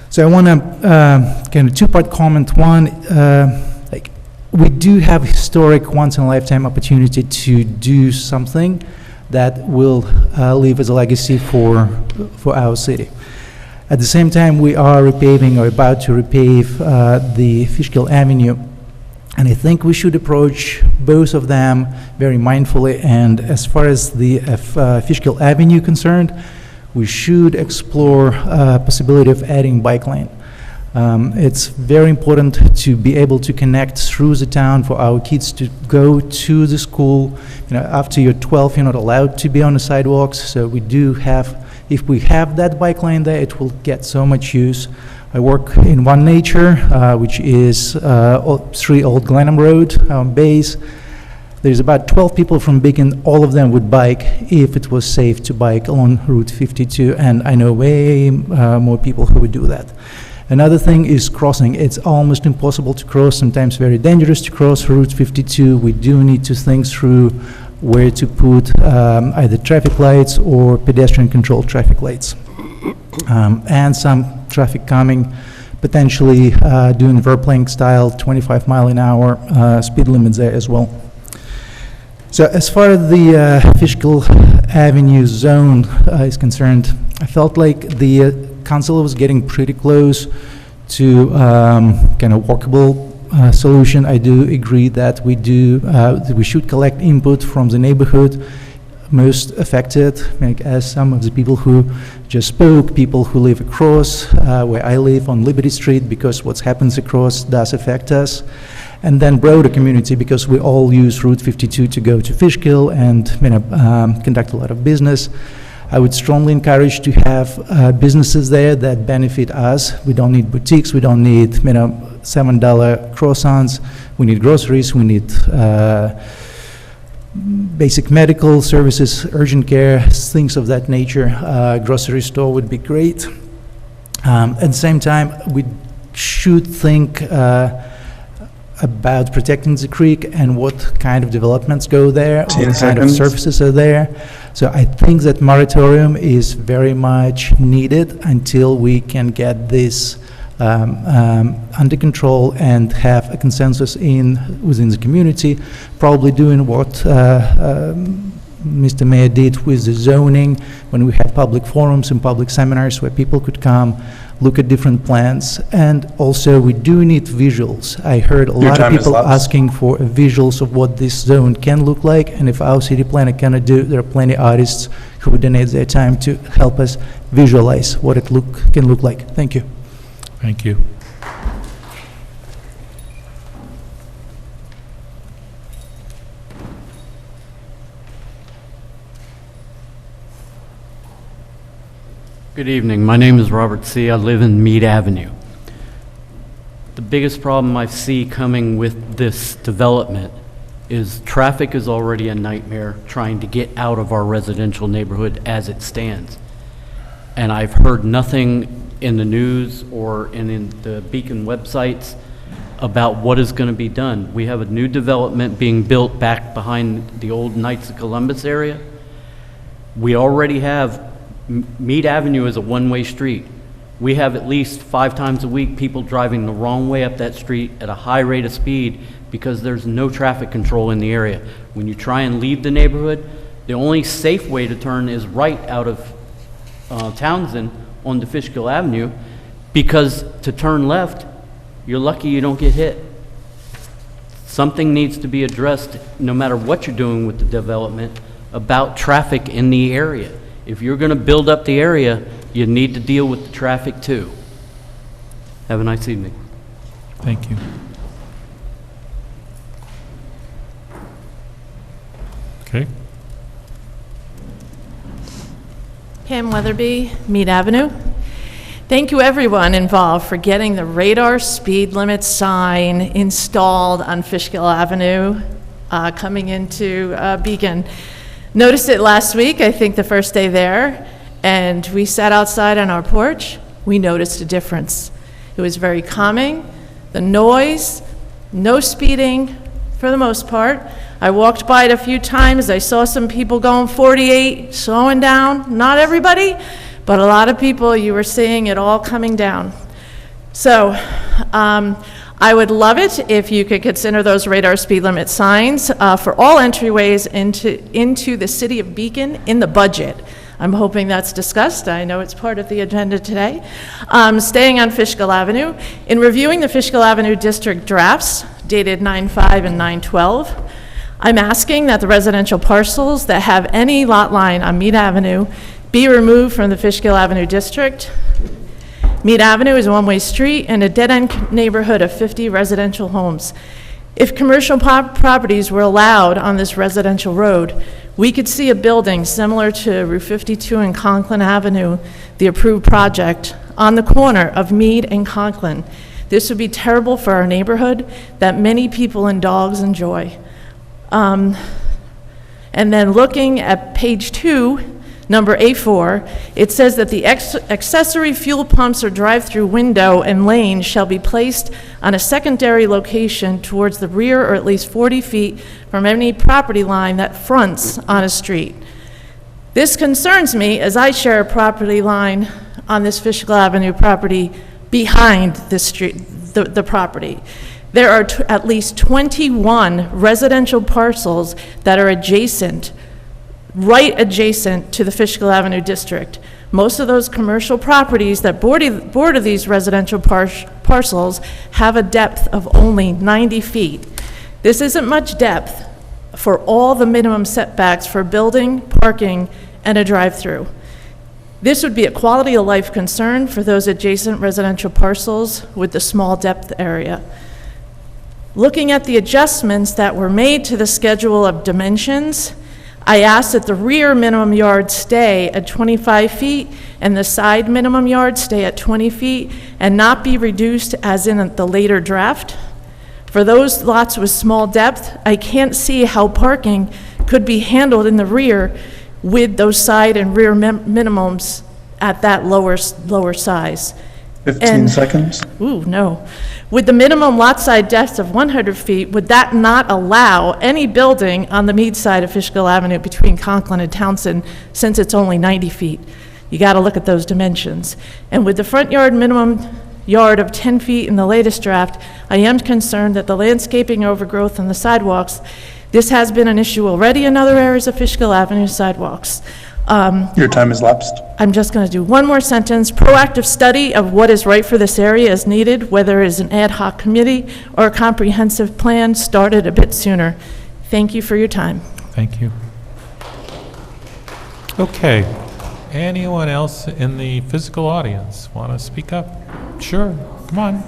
So I want to kind of 2-part comment. One, we do have historic once-in-a-lifetime opportunity to do something that will leave as a legacy for our city. At the same time, we are repaving or about to repave the Fishkill Avenue, and I think we should approach both of them very mindfully. And as far as the Fishkill Avenue concerned, we should explore possibility of adding bike lane. It's very important to be able to connect through the town for our kids to go to the school. After you're 12, you're not allowed to be on the sidewalks, so we do have, if we have that bike lane there, it will get so much use. I work in One Nature, which is 3 Old Glenham Road base. There's about 12 people from Beacon, all of them would bike if it was safe to bike along Route 52, and I know way more people who would do that. Another thing is crossing. It's almost impossible to cross, sometimes very dangerous to cross Route 52. We do need to think through where to put either traffic lights or pedestrian controlled traffic lights. And some traffic calming, potentially doing Verplank style 25 mile an hour speed limits there as well. So as far as the Fishkill Avenue zone is concerned, I felt like the council was getting pretty close to kind of workable solution. I do agree that we should collect input from the neighborhood most affected, like as some of the people who just spoke, people who live across where I live on Liberty Street, because what happens across does affect us, and then broader community, because we all use Route 52 to go to Fishkill and conduct a lot of business. I would strongly encourage to have businesses there that benefit us. We don't need boutiques, we don't need $7 croissants, we need groceries, we need basic medical services, urgent care, things of that nature. Grocery store would be great. At the same time, we should think about protecting the creek and what kind of developments go there, what kind of services are there. So I think that moratorium is very much needed until we can get this under control and have a consensus within the community, probably doing what Mr. Mayor did with the zoning, when we had public forums and public seminars where people could come, look at different plans. And also we do need visuals. I heard a lot of people asking for visuals of what this zone can look like, and if our city planner cannot do, there are plenty of artists who would donate their time to help us visualize what it can look like. Thank you. Thank you. Good evening. My name is Robert C. I live in Mead Avenue. The biggest problem I see coming with this development is traffic is already a nightmare trying to get out of our residential neighborhood as it stands. And I've heard nothing in the news or in the Beacon websites about what is going to be done. We have a new development being built back behind the old Knights of Columbus area. We already have, Mead Avenue is a one-way street. We have at least 5 times a week people driving the wrong way up that street at a high rate of speed because there's no traffic control in the area. When you try and leave the neighborhood, the only safe way to turn is right out of Townsend onto Fishkill Avenue, because to turn left, you're lucky you don't get hit. Something needs to be addressed, no matter what you're doing with the development, about traffic in the area. If you're going to build up the area, you need to deal with the traffic too. Have a nice evening. Thank you. Okay. Pam Weatherby, Mead Avenue. Thank you everyone involved for getting the radar speed limit sign installed on Fishkill Avenue coming into Beacon. Noticed it last week, I think the first day there, and we sat outside on our porch. We noticed a difference. It was very calming. The noise, no speeding for the most part. I walked by it a few times. I saw some people going 48, slowing down. Not everybody, but a lot of people. You were seeing it all coming down. So I would love it if you could consider those radar speed limit signs for all entryways into the city of Beacon in the budget. I'm hoping that's discussed. I know it's part of the agenda today. Staying on Fishkill Avenue, in reviewing the Fishkill Avenue district drafts dated 9/5 and 9/12, I'm asking that the residential parcels that have any lot line on Mead Avenue be removed from the Fishkill Avenue district. Mead Avenue is a one-way street in a dead-end neighborhood of 50 residential homes. If commercial properties were allowed on this residential road, we could see a building similar to Route 52 and Conklin Avenue, the approved project, on the corner of Mead and Conklin. This would be terrible for our neighborhood that many people and dogs enjoy. And then looking at page 2, number A4, it says that the accessory fuel pumps or drive-through window and lane shall be placed on a secondary location towards the rear or at least 40 feet from any property line that fronts on a street. This concerns me as I share a property line on this Fishkill Avenue property behind the street, the property. There are at least 21 residential parcels that are adjacent, right adjacent to the Fishkill Avenue district. Most of those commercial properties that border these residential parcels have a depth of only 90 feet. This isn't much depth for all the minimum setbacks for building, parking, and a drive-through. This would be a quality of life concern for those adjacent residential parcels with the small depth area. Looking at the adjustments that were made to the schedule of dimensions, I asked that the rear minimum yard stay at 25 feet and the side minimum yard stay at 20 feet and not be reduced as in the later draft. For those lots with small depth, I can't see how parking could be handled in the rear with those side and rear minimums at that lower size. 15 seconds. Ooh, no. With the minimum lot side depth of 100 feet, would that not allow any building on the Mead side of Fishkill Avenue between Conklin and Townsend, since it's only 90 feet? You got to look at those dimensions. And with the front yard minimum yard of 10 feet in the latest draft, I am concerned that the landscaping overgrowth and the sidewalks, this has been an issue already in other areas of Fishkill Avenue sidewalks. Your time has lapsed. I'm just going to do one more sentence. Proactive study of what is right for this area is needed, whether it is an ad hoc committee or a comprehensive plan started a bit sooner. Thank you for your time. Thank you. Okay. Anyone else in the physical audience want to speak up? Sure. Come on.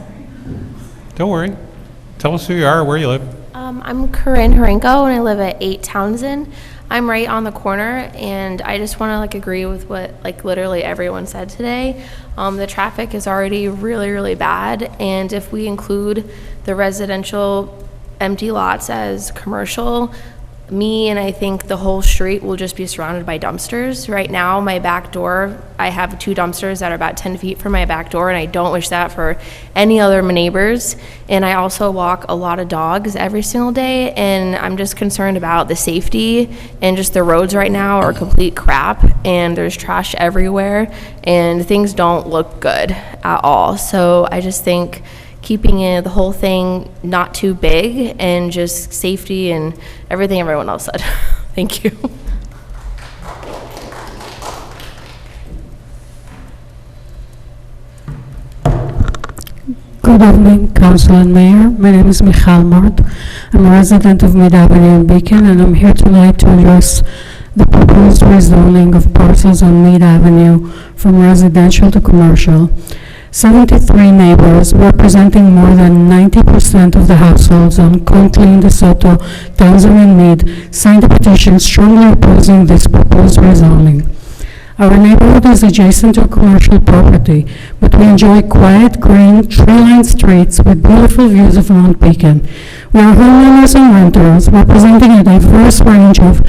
Don't worry. Tell us who you are, where you live. I'm Corinne Harenko, and I live at 8 Townsend. I'm right on the corner, and I just want to agree with what literally everyone said today. The traffic is already really, really bad, and if we include the residential empty lots as commercial, me and I think the whole street will just be surrounded by dumpsters. Right now, my back door, I have 2 dumpsters that are about 10 feet from my back door, and I don't wish that for any other neighbors. And I also walk a lot of dogs every single day, and I'm just concerned about the safety, and just the roads right now are complete crap, and there's trash everywhere, and things don't look good at all. So I just think keeping the whole thing not too big and just safety and everything everyone else said. Thank you. Good evening, Council and Mayor. My name is Michal Mort. I'm a resident of Mead Avenue in Beacon, and I'm here tonight to address the proposed rezoning of parcels on Mead Avenue from residential to commercial. 73 neighbors, representing more than 90% of the households on Conklin, DeSoto, Townsend, and Mead, signed a petition strongly opposing this proposed rezoning. Our neighborhood is adjacent to a commercial property, but we enjoy quiet, green, tree-lined streets with beautiful views of Mount Beacon. We are homeowners and renters, representing a diverse range of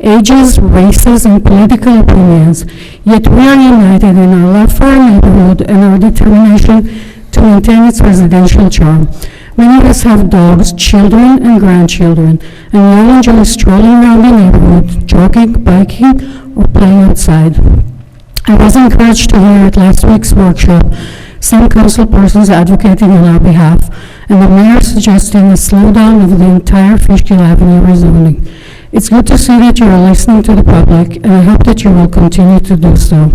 ages, races, and political opinions, yet we are united in our love for our neighborhood and our determination to maintain its residential charm. Many of us have dogs, children, and grandchildren, and we all enjoy strolling around the neighborhood, jogging, biking, or playing outside. I was encouraged to hear at last week's workshop some council persons advocating on our behalf, and the mayor suggesting a slowdown of the entire Fishkill Avenue rezoning. It's good to see that you are listening to the public, and I hope that you will continue to do so.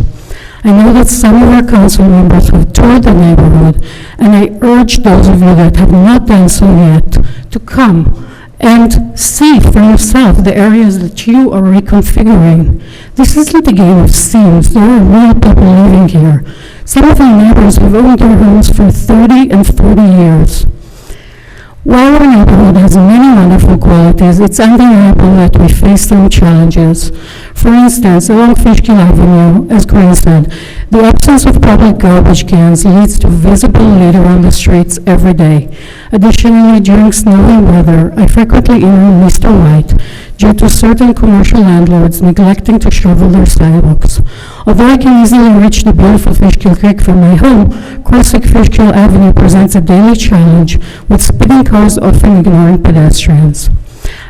I know that some of our council members have toured the neighborhood, and I urge those of you that have not done so yet to come and see for yourself the areas that you are reconfiguring. This isn't a game of scenes. There are real people living here. Some of our neighbors have owned their homes for 30 and 40 years. While our neighborhood has many wonderful qualities, it's undeniable that we face some challenges. For instance, along Fishkill Avenue, as Gray said, the absence of public garbage cans leads to visible litter on the streets every day. Additionally, during snowy weather, I frequently email Mr. White due to certain commercial landlords neglecting to shovel their sidewalks. Although I can easily reach the beautiful Fishkill Creek from my home, crossing Fishkill Avenue presents a daily challenge, with speeding cars often ignoring pedestrians.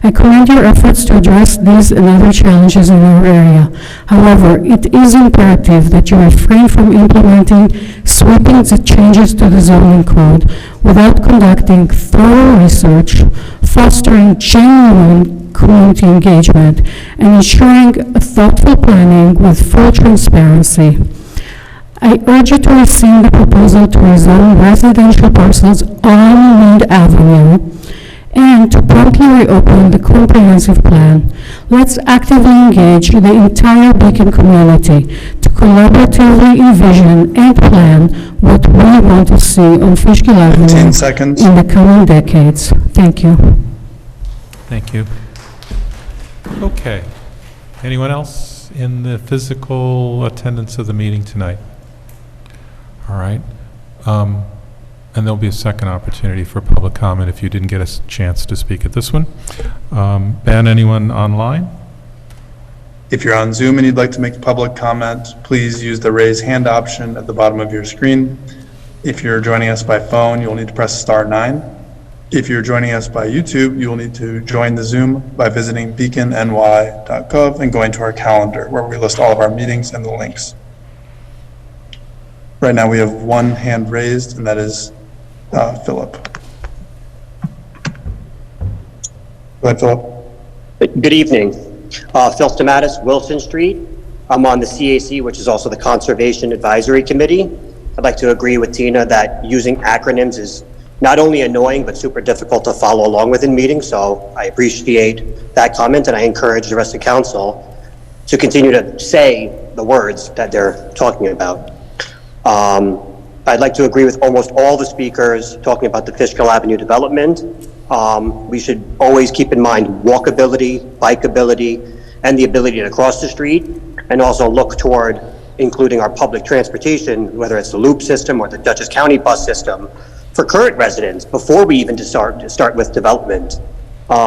I commend your efforts to address these and other challenges in our area. However, it is imperative that you refrain from implementing sweeping changes to the zoning code without conducting thorough research, fostering genuine community engagement, and ensuring thoughtful planning with full transparency. I urge you to rescind the proposal to rezone residential parcels on Mead Avenue and to promptly reopen the comprehensive plan. Let's actively engage the entire Beacon community to collaboratively envision and plan what we want to see on Fishkill Avenue 15 seconds. in the coming decades. Thank you. Thank you. Okay. Anyone else in the physical attendance of the meeting tonight? All right. And there'll be a second opportunity for public comment if you didn't get a chance to speak at this one. Ben, anyone online? If you're on Zoom and you'd like to make public comment, please use the raise hand option at the bottom of your screen. If you're joining us by phone, you'll need to press *9. If you're joining us by YouTube, you will need to join the Zoom by visiting beaconny.gov and going to our calendar, where we list all of our meetings and the links. Right now we have one hand raised, and that is Philip. Go ahead, Philip. Good evening. Phil Stamatis, Wilson Street. I'm on the CAC, which is also the Conservation Advisory Committee. I'd like to agree with Tina that using acronyms is not only annoying, but super difficult to follow along with in meetings, so I appreciate that comment, and I encourage the rest of council to continue to say the words that they're talking about. I'd like to agree with almost all the speakers talking about the Fishkill Avenue development. We should always keep in mind walkability, bikeability, and the ability to cross the street, and also look toward including our public transportation, whether it's the loop system or the Dutchess County bus system, for current residents before we even start with development.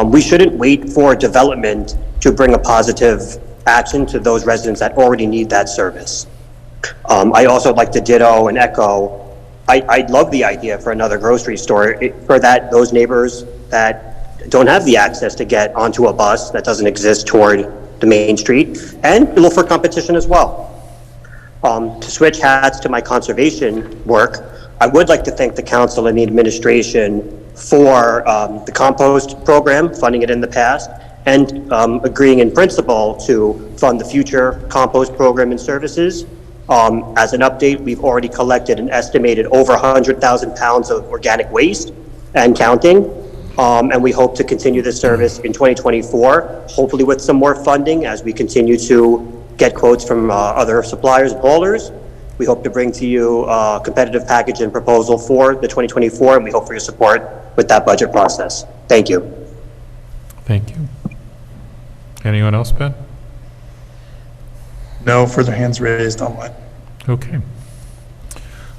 We shouldn't wait for development to bring a positive action to those residents that already need that service. I also like to ditto and echo, I'd love the idea for another grocery store for those neighbors that don't have the access to get onto a bus that doesn't exist toward the main street, and look for competition as well. To switch hats to my conservation work, I would like to thank the council and the administration for the compost program, funding it in the past, and agreeing in principle to fund the future compost program and services. As an update, we've already collected an estimated over 100,000 pounds of organic waste and counting, and we hope to continue this service in 2024, hopefully with some more funding as we continue to get quotes from other suppliers and haulers. We hope to bring to you a competitive package and proposal for the 2024, and we hope for your support with that budget process. Thank you. Thank you. Anyone else, Ben? No further hands raised online. Okay.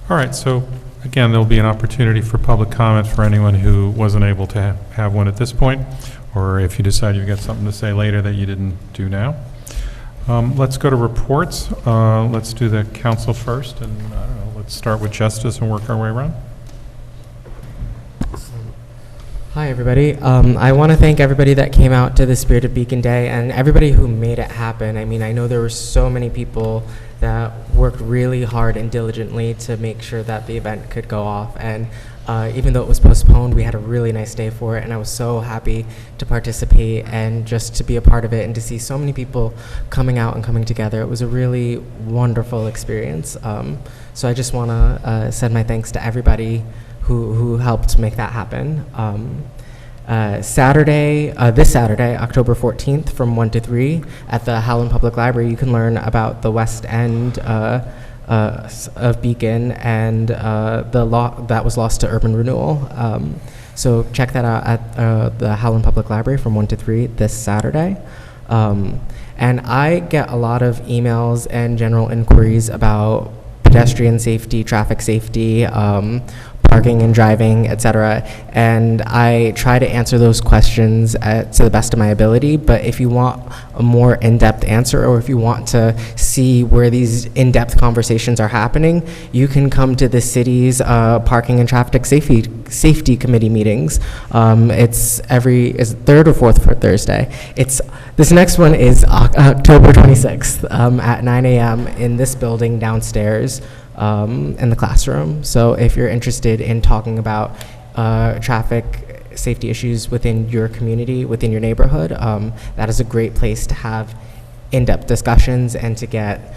All right, so again, there'll be an opportunity for public comment for anyone who wasn't able to have one at this point, or if you decide you've got something to say later that you didn't do now. Let's go to reports. Let's do the council first, and I don't know, let's start with Justice and work our way around. Hi, everybody. I want to thank everybody that came out to the Spirit of Beacon Day and everybody who made it happen. I mean, I know there were so many people that worked really hard and diligently to make sure that the event could go off. And even though it was postponed, we had a really nice day for it, and I was so happy to participate and just to be a part of it and to see so many people coming out and coming together. It was a really wonderful experience. So I just want to send my thanks to everybody who helped make that happen. This Saturday, October 14th, from 1 to 3 at the Howland Public Library, you can learn about the West End of Beacon and the law that was lost to urban renewal. So check that out at the Howland Public Library from 1 to 3 this Saturday. And I get a lot of emails and general inquiries about pedestrian safety, traffic safety, parking and driving, etc. And I try to answer those questions to the best of my ability. But if you want a more in-depth answer, or if you want to see where these in-depth conversations are happening, you can come to the city's parking and traffic safety committee meetings. It's third or fourth Thursday. This next one is October 26th at 9 a.m. in this building downstairs. In the classroom. So if you're interested in talking about traffic safety issues within your community, within your neighborhood, that is a great place to have in-depth discussions and to get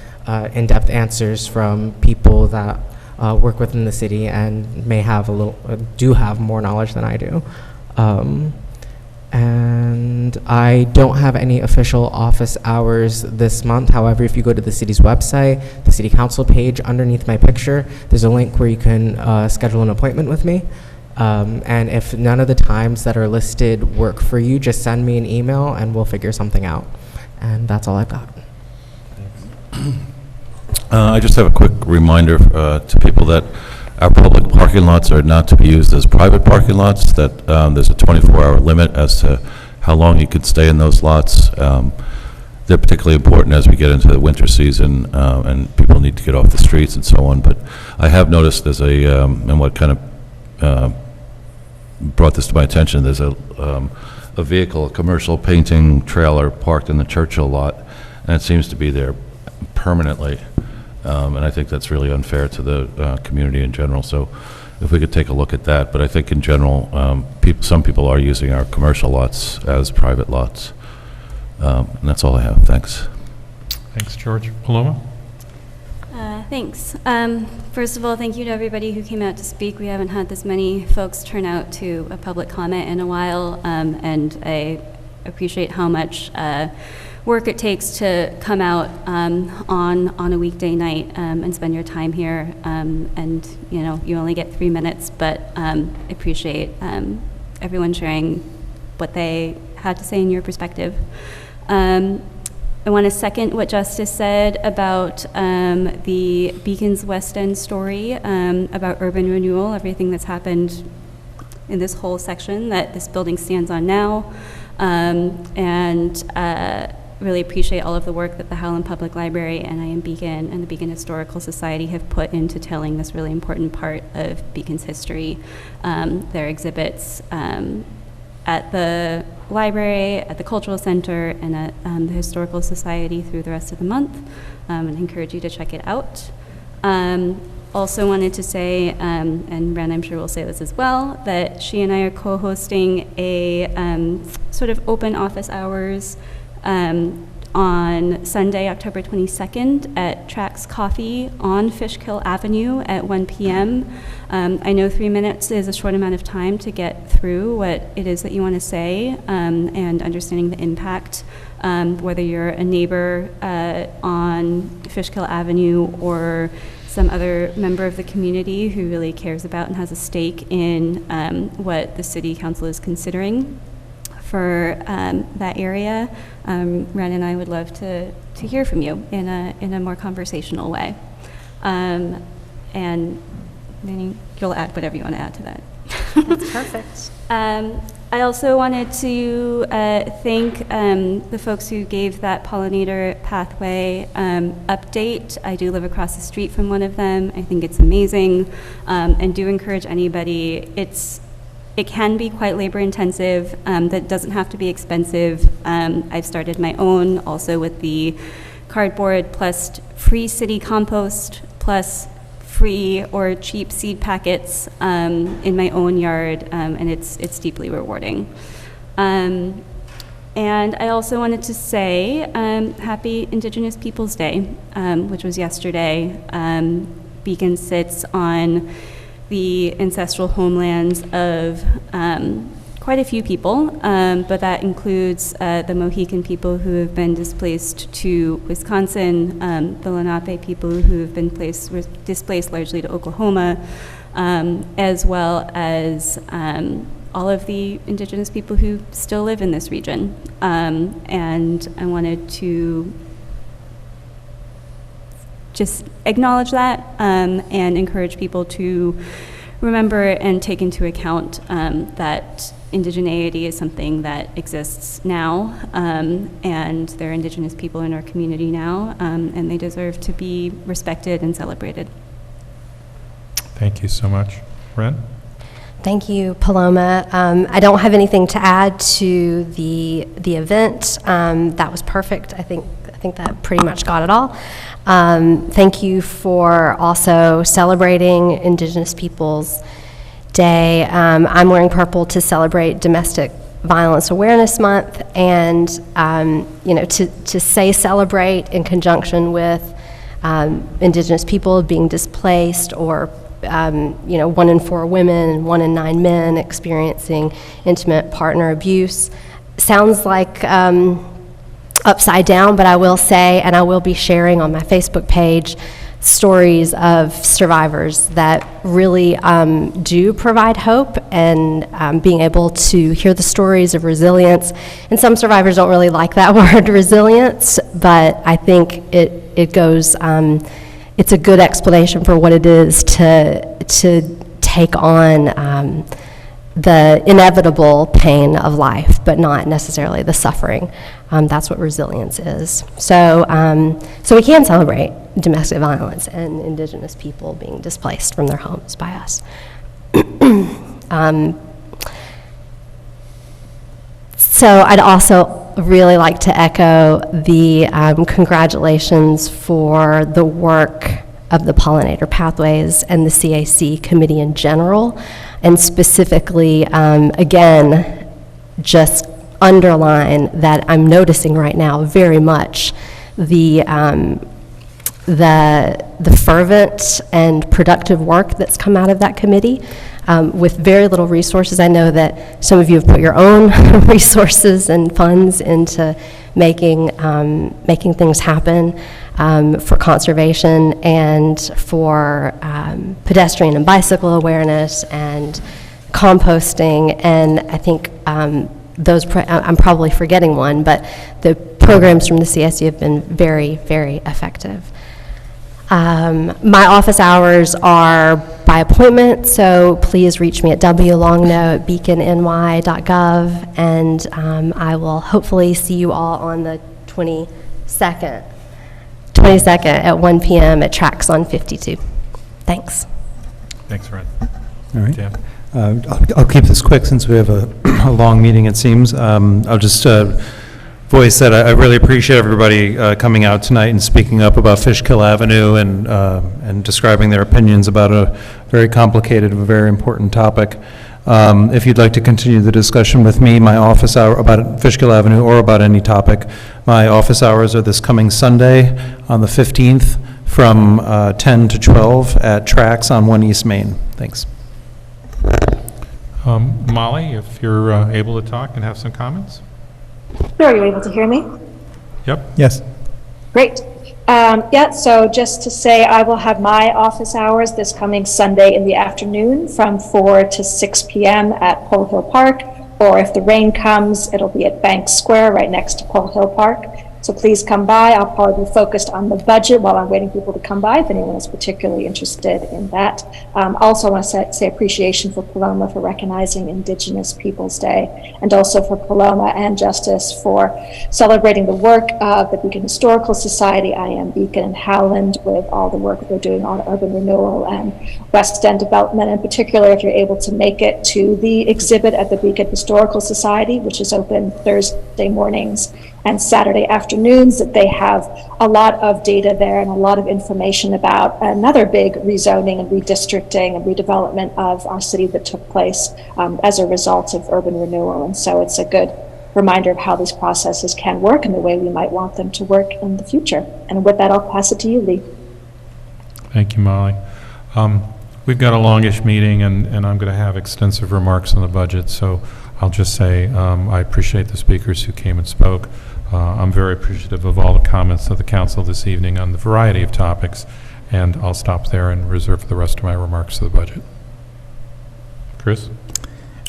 in-depth answers from people that work within the city and may have do have more knowledge than I do. And I don't have any official office hours this month. However, if you go to the city's website, the city council page, underneath my picture, there's a link where you can schedule an appointment with me. And if none of the times that are listed work for you, just send me an email and we'll figure something out. And that's all I've got. I just have a quick reminder to people that our public parking lots are not to be used as private parking lots, that there's a 24-hour limit as to how long you can stay in those lots. They're particularly important as we get into the winter season and people need to get off the streets and so on. But I have noticed there's and what kind of brought this to my attention, there's a vehicle, a commercial painting trailer parked in the Churchill lot, and it seems to be there permanently. And I think that's really unfair to the community in general. So if we could take a look at that. But I think in general, some people are using our commercial lots as private lots. And that's all I have. Thanks. Thanks, George. Paloma? Thanks. First of all, thank you to everybody who came out to speak. We haven't had this many folks turn out to a public comment in a while, and I appreciate how much work it takes to come out on a weekday night and spend your time here. And you only get 3 minutes, but appreciate everyone sharing what they had to say in your perspective. I want to second what Justice said about the Beacon's West End story about urban renewal, everything that's happened in this whole section that this building stands on now. And really appreciate all of the work that the Howland Public Library and I Am Beacon and the Beacon Historical Society have put into telling this really important part of Beacon's history. Their exhibits at the library, at the Cultural Center, and at the Historical Society through the rest of the month, and I encourage you to check it out. Also wanted to say, and Ren I'm sure will say this as well, that she and I are co-hosting a sort of open office hours on Sunday, October 22nd at Trax Coffee on Fishkill Avenue at 1 p.m. I know 3 minutes is a short amount of time to get through what it is that you want to say, and understanding the impact, whether you're a neighbor on Fishkill Avenue or some other member of the community who really cares about and has a stake in what the city council is considering for that area. Ren and I would love to hear from you in a more conversational way. And then you'll add whatever you want to add to that. That's perfect. I also wanted to thank the folks who gave that pollinator pathway update. I do live across the street from one of them. I think it's amazing, and do encourage anybody. It can be quite labor intensive. That doesn't have to be expensive. I've started my own also with the cardboard plus free city compost plus free or cheap seed packets in my own yard, and it's deeply rewarding. And I also wanted to say happy Indigenous Peoples Day, which was yesterday. Beacon sits on the ancestral homelands of quite a few people, but that includes the Mohican people who have been displaced to Wisconsin, the Lenape people who have been displaced largely to Oklahoma, as well as all of the Indigenous people who still live in this region. And I wanted to just acknowledge that and encourage people to remember and take into account that indigeneity is something that exists now, and there are Indigenous people in our community now, and they deserve to be respected and celebrated. Thank you so much. Ren? Thank you, Paloma. I don't have anything to add to the event. That was perfect. I think that pretty much got it all. Thank you for also celebrating Indigenous Peoples Day. I'm wearing purple to celebrate Domestic Violence Awareness Month, and to say celebrate in conjunction with Indigenous people being displaced, or 1 in 4 women and 1 in 9 men experiencing intimate partner abuse sounds like upside down, but I will say, and I will be sharing on my Facebook page, stories of survivors that really do provide hope, and being able to hear the stories of resilience. And some survivors don't really like that word, resilience, but I think it goes, it's a good explanation for what it is to take on the inevitable pain of life, but not necessarily the suffering. That's what resilience is. So we can celebrate domestic violence and Indigenous people being displaced from their homes by us. So I'd also really like to echo the congratulations for the work of the Pollinator Pathways and the CAC committee in general, and specifically, again, just underline that I'm noticing right now very much the fervent and productive work that's come out of that committee with very little resources. I know that some of you have put your own resources and funds into making things happen for conservation and for pedestrian and bicycle awareness and composting, and I think I'm probably forgetting one, but the programs from the CSU have been very, very effective. My office hours are by appointment, so please reach me at wlongno@beaconny.gov, and I will hopefully see you all on the 22nd at 1 p.m. at Tracks on 52. Thanks. Thanks, Ren. All right. Dan? I'll keep this quick since we have a long meeting, it seems. I'll just voice that I really appreciate everybody coming out tonight and speaking up about Fishkill Avenue and describing their opinions about a very complicated, very important topic. If you'd like to continue the discussion with me, my office hour about Fishkill Avenue or about any topic, my office hours are this coming Sunday on the 15th from 10 to 12 at Tracks on 1 East Main. Thanks. Molly, if you're able to talk and have some comments? Sure, are you able to hear me? Yep. Yes. Great. So just to say, I will have my office hours this coming Sunday in the afternoon from 4 to 6 p.m. at Pole Hill Park, or if the rain comes, it'll be at Bank Square right next to Pole Hill Park. So please come by. I'll probably be focused on the budget while I'm waiting for people to come by, if anyone is particularly interested in that. Also want to say appreciation for Paloma for recognizing Indigenous Peoples Day, and also for Paloma and Justice for celebrating the work of the Beacon Historical Society, I Am Beacon, and Howland, with all the work they're doing on urban renewal and West End development. In particular, if you're able to make it to the exhibit at the Beacon Historical Society, which is open Thursday mornings and Saturday afternoons, that they have a lot of data there and a lot of information about another big rezoning and redistricting and redevelopment of our city that took place as a result of urban renewal. And so it's a good reminder of how these processes can work and the way we might want them to work in the future. And with that, I'll pass it to you, Lee. Thank you, Molly. We've got a longish meeting, and I'm going to have extensive remarks on the budget, so I'll just say I appreciate the speakers who came and spoke. I'm very appreciative of all the comments of the council this evening on the variety of topics, and I'll stop there and reserve the rest of my remarks to the budget. Chris?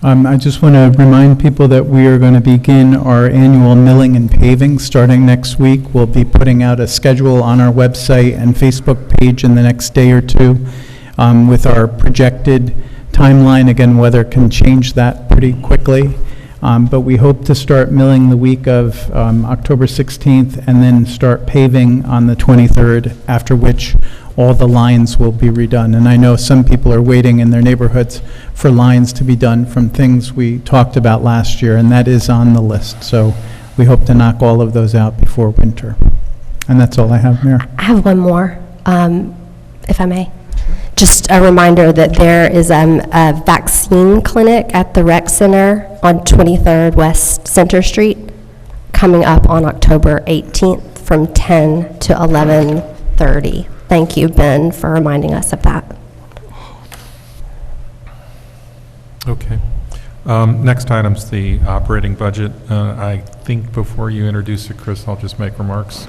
I just want to remind people that we are going to begin our annual milling and paving starting next week. We'll be putting out a schedule on our website and Facebook page in the next day or two with our projected timeline. Again, weather can change that pretty quickly. But we hope to start milling the week of October 16th and then start paving on the 23rd, after which all the lines will be redone. And I know some people are waiting in their neighborhoods for lines to be done from things we talked about last year, and that is on the list. So we hope to knock all of those out before winter. And that's all I have, Mayor. I have one more, if I may. Just a reminder that there is a vaccine clinic at the rec center on 23rd West Center Street coming up on October 18th from 10 to 11:30. Thank you, Ben, for reminding us of that. Okay. Next item's the operating budget. I think before you introduce it, Chris, I'll just make remarks.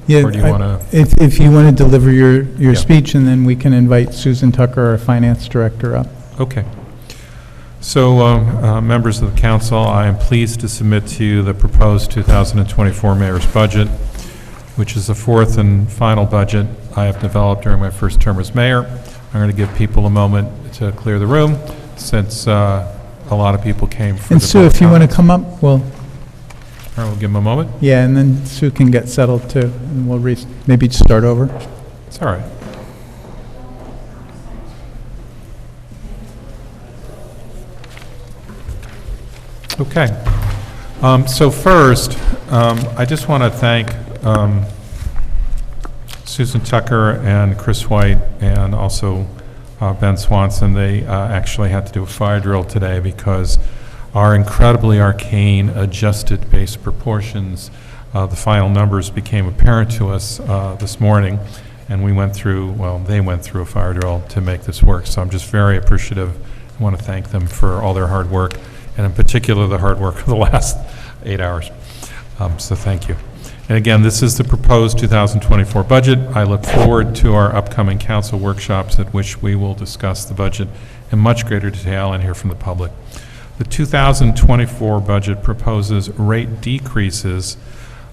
Yeah, Or do you want to? if you want to deliver your Yeah. speech, and then we can invite Susan Tucker, our finance director, up. Okay. So, members of the council, I am pleased to submit to you the proposed 2024 mayor's budget, which is the fourth and final budget I have developed during my first term as mayor. I'm going to give people a moment to clear the room, since a lot of people came for And the Sue, public if you want to comments. come up, well, All right, we'll give them a moment. yeah, and then Sue can get settled too, and we'll maybe start over. It's all right. Okay. So first, I just want to thank Susan Tucker and Chris White and also Ben Swanson. They actually had to do a fire drill today because our incredibly arcane adjusted base proportions, the final numbers became apparent to us this morning, and we went through, well, they went through a fire drill to make this work. So I'm just very appreciative. I want to thank them for all their hard work, and in particular the hard work of the last 8 hours. So thank you. And again, this is the proposed 2024 budget. I look forward to our upcoming council workshops at which we will discuss the budget in much greater detail and hear from the public. The 2024 budget proposes rate decreases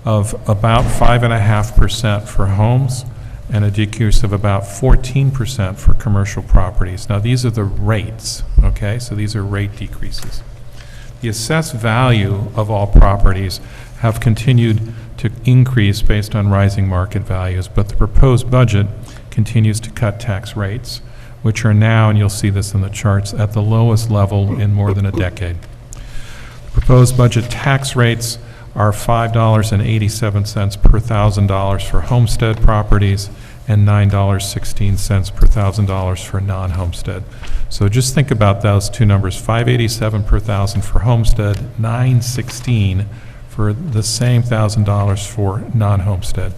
of about 5.5% for homes and a decrease of about 14% for commercial properties. Now, these are the rates, okay? So these are rate decreases. The assessed value of all properties have continued to increase based on rising market values, but the proposed budget continues to cut tax rates, which are now, and you'll see this in the charts, at the lowest level in more than a decade. The proposed budget tax rates are $5.87 per $1,000 for homestead properties and $9.16 per $1,000 for non-homestead. So just think about those two numbers, $5.87 per $1,000 for homestead, $9.16 for the same $1,000 for non-homestead.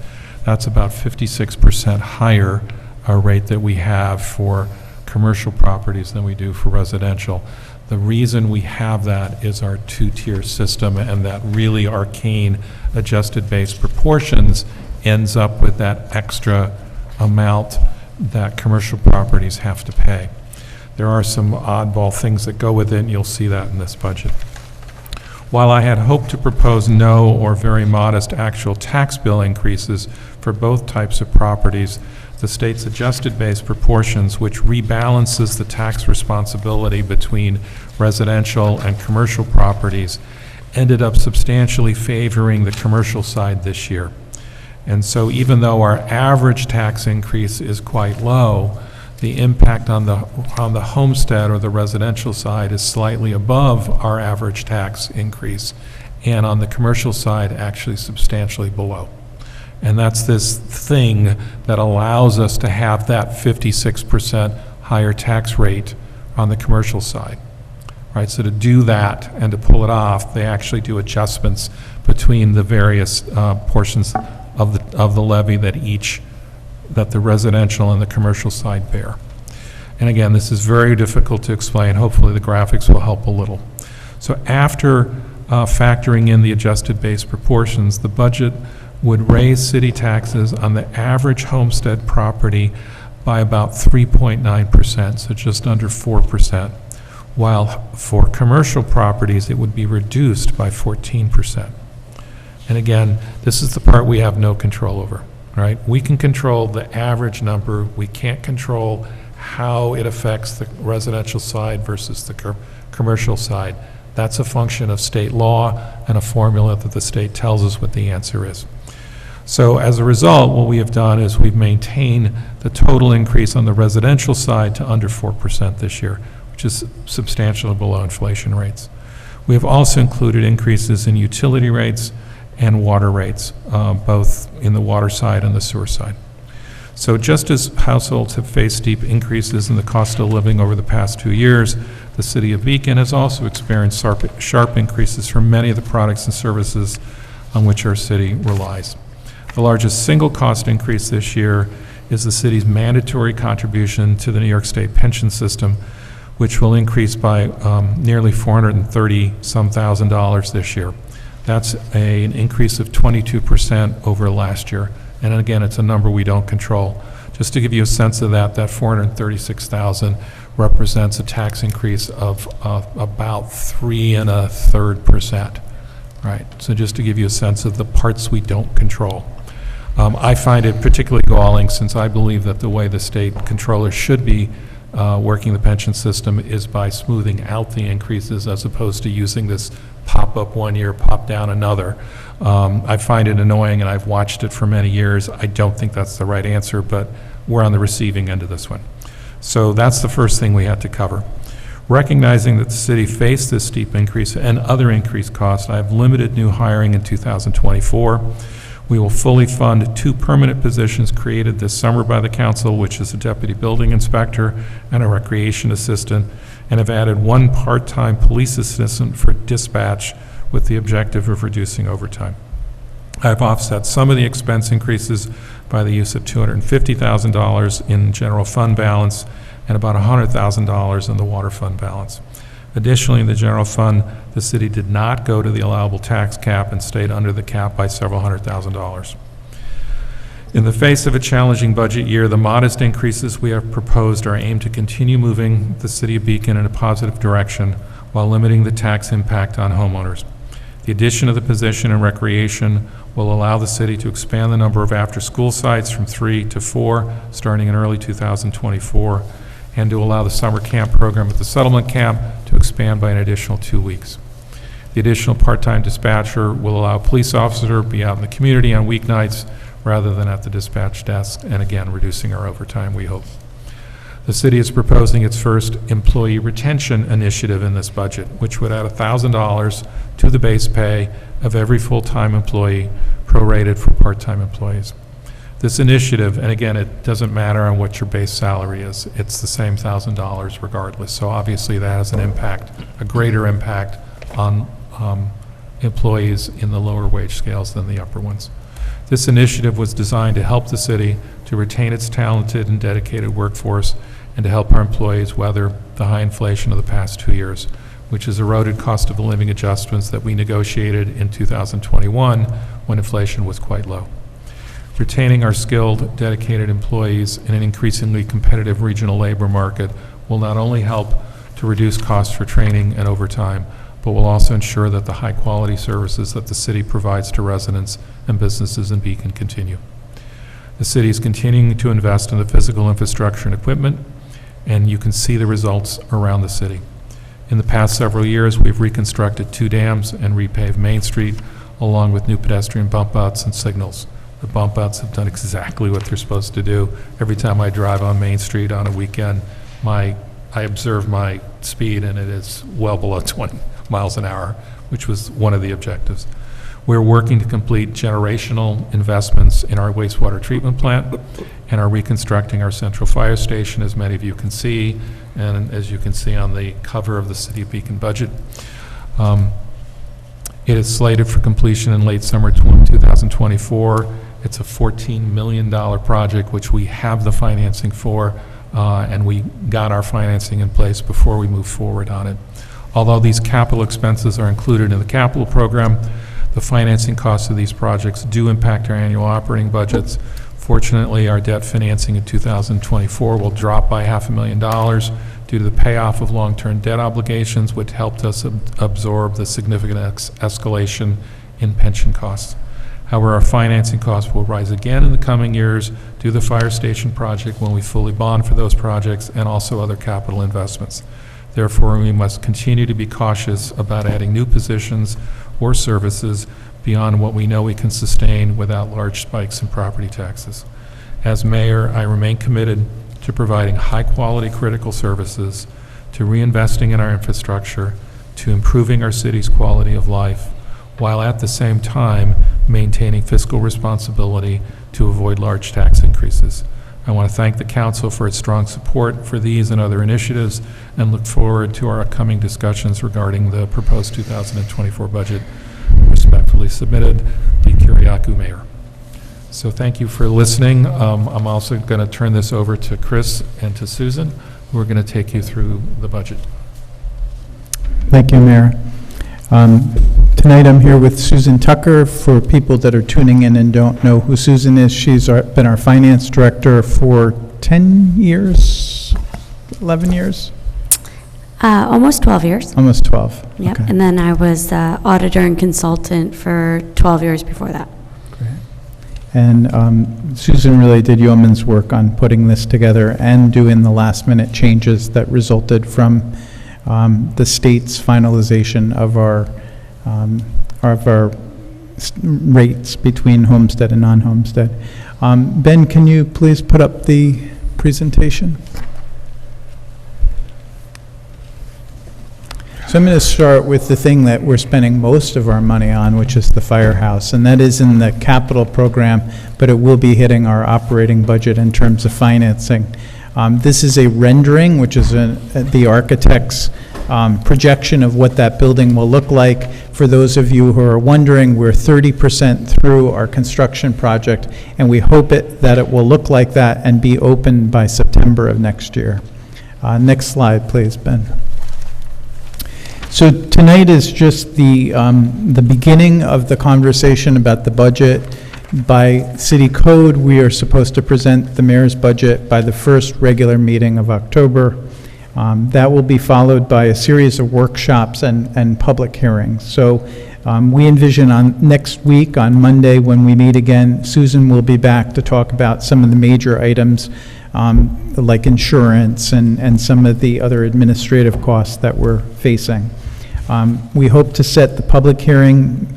That's about 56% higher rate that we have for commercial properties than we do for residential. The reason we have that is our two-tier system, and that really arcane adjusted base proportions ends up with that extra amount that commercial properties have to pay. There are some oddball things that go with it, and you'll see that in this budget. While I had hoped to propose no or very modest actual tax bill increases for both types of properties, the state's adjusted base proportions, which rebalances the tax responsibility between residential and commercial properties, ended up substantially favoring the commercial side this year. And so even though our average tax increase is quite low, the impact on the homestead or the residential side is slightly above our average tax increase, and on the commercial side, actually substantially below. And that's this thing that allows us to have that 56% higher tax rate on the commercial side, right? So to do that and to pull it off, they actually do adjustments between the various portions of the levy that the residential and the commercial side bear. And again, this is very difficult to explain. Hopefully the graphics will help a little. So after factoring in the adjusted base proportions, the budget would raise city taxes on the average homestead property by about 3.9%, so just under 4%, while for commercial properties, it would be reduced by 14%. And again, this is the part we have no control over, right? We can control the average number. We can't control how it affects the residential side versus the commercial side. That's a function of state law and a formula that the state tells us what the answer is. So as a result, what we have done is we've maintained the total increase on the residential side to under 4% this year, which is substantially below inflation rates. We have also included increases in utility rates and water rates, both in the water side and the sewer side. So just as households have faced steep increases in the cost of living over the past 2 years, the city of Beacon has also experienced sharp increases for many of the products and services on which our city relies. The largest single cost increase this year is the city's mandatory contribution to the New York State pension system, which will increase by nearly $430-some thousand this year. That's an increase of 22% over last year. And again, it's a number we don't control. Just to give you a sense of that, that $436,000 represents a tax increase of about 3 1/3%, right? So just to give you a sense of the parts we don't control. I find it particularly galling, since I believe that the way the state controller should be working the pension system is by smoothing out the increases as opposed to using this pop up one year, pop down another. I find it annoying, and I've watched it for many years. I don't think that's the right answer, but we're on the receiving end of this one. So that's the first thing we had to cover. Recognizing that the city faced this steep increase and other increased costs, I have limited new hiring in 2024. We will fully fund 2 permanent positions created this summer by the council, which is a deputy building inspector and a recreation assistant, and have added 1 part-time police assistant for dispatch with the objective of reducing overtime. I've offset some of the expense increases by the use of $250,000 in general fund balance and about $100,000 in the water fund balance. Additionally, in the general fund, the city did not go to the allowable tax cap and stayed under the cap by several $100,000. In the face of a challenging budget year, the modest increases we have proposed are aimed to continue moving the city of Beacon in a positive direction while limiting the tax impact on homeowners. The addition of the position in recreation will allow the city to expand the number of after-school sites from 3 to 4, starting in early 2024, and to allow the summer camp program at the settlement camp to expand by an additional 2 weeks. The additional part-time dispatcher will allow a police officer to be out in the community on weeknights rather than at the dispatch desk, and again, reducing our overtime, we hope. The city is proposing its first employee retention initiative in this budget, which would add $1,000 to the base pay of every full-time employee, prorated for part-time employees. This initiative, and again, it doesn't matter on what your base salary is, it's the same $1,000 regardless. So obviously that has an impact, a greater impact on employees in the lower wage scales than the upper ones. This initiative was designed to help the city to retain its talented and dedicated workforce and to help our employees weather the high inflation of the past 2 years, which has eroded cost of living adjustments that we negotiated in 2021 when inflation was quite low. Retaining our skilled, dedicated employees in an increasingly competitive regional labor market will not only help to reduce costs for training and overtime, but will also ensure that the high-quality services that the city provides to residents and businesses in Beacon continue. The city is continuing to invest in the physical infrastructure and equipment, and you can see the results around the city. In the past several years, we've reconstructed 2 dams and repaved Main Street, along with new pedestrian bump outs and signals. The bump outs have done exactly what they're supposed to do. Every time I drive on Main Street on a weekend, I observe my speed, and it is well below 20 miles an hour, which was one of the objectives. We're working to complete generational investments in our wastewater treatment plant and are reconstructing our central fire station, as many of you can see, and as you can see on the cover of the City of Beacon budget. It is slated for completion in late summer 2024. It's a $14 million project, which we have the financing for, and we got our financing in place before we moved forward on it. Although these capital expenses are included in the capital program, the financing costs of these projects do impact our annual operating budgets. Fortunately, our debt financing in 2024 will drop by $500,000 due to the payoff of long-term debt obligations, which helped us absorb the significant escalation in pension costs. However, our financing costs will rise again in the coming years due to the fire station project when we fully bond for those projects and also other capital investments. Therefore, we must continue to be cautious about adding new positions or services beyond what we know we can sustain without large spikes in property taxes. As mayor, I remain committed to providing high-quality critical services, to reinvesting in our infrastructure, to improving our city's quality of life, while at the same time maintaining fiscal responsibility to avoid large tax increases. I want to thank the council for its strong support for these and other initiatives and look forward to our upcoming discussions regarding the proposed 2024 budget. Respectfully submitted, Lee Kyriakou, Mayor. So thank you for listening. I'm also going to turn this over to Chris and to Susan, who are going to take you through the budget. Thank you, Mayor. Tonight I'm here with Susan Tucker. For people that are tuning in and don't know who Susan is, she's been our finance director for 10 years, 11 years? Almost 12 years. Almost 12. Yep. Okay. And then I was auditor and consultant for 12 years before that. And Susan really did yeoman's work on putting this together and doing the last-minute changes that resulted from the state's finalization of our rates between homestead and non-homestead. Ben, can you please put up the presentation? So I'm going to start with the thing that we're spending most of our money on, which is the firehouse, and that is in the capital program, but it will be hitting our operating budget in terms of financing. This is a rendering, which is the architect's projection of what that building will look like. For those of you who are wondering, we're 30% through our construction project, and we hope that it will look like that and be open by September of next year. Next slide, please, Ben. So tonight is just the beginning of the conversation about the budget. By city code, we are supposed to present the mayor's budget by the first regular meeting of October. That will be followed by a series of workshops and public hearings. So we envision on next week, on Monday, when we meet again, Susan will be back to talk about some of the major items like insurance and some of the other administrative costs that we're facing. We hope to set the public hearing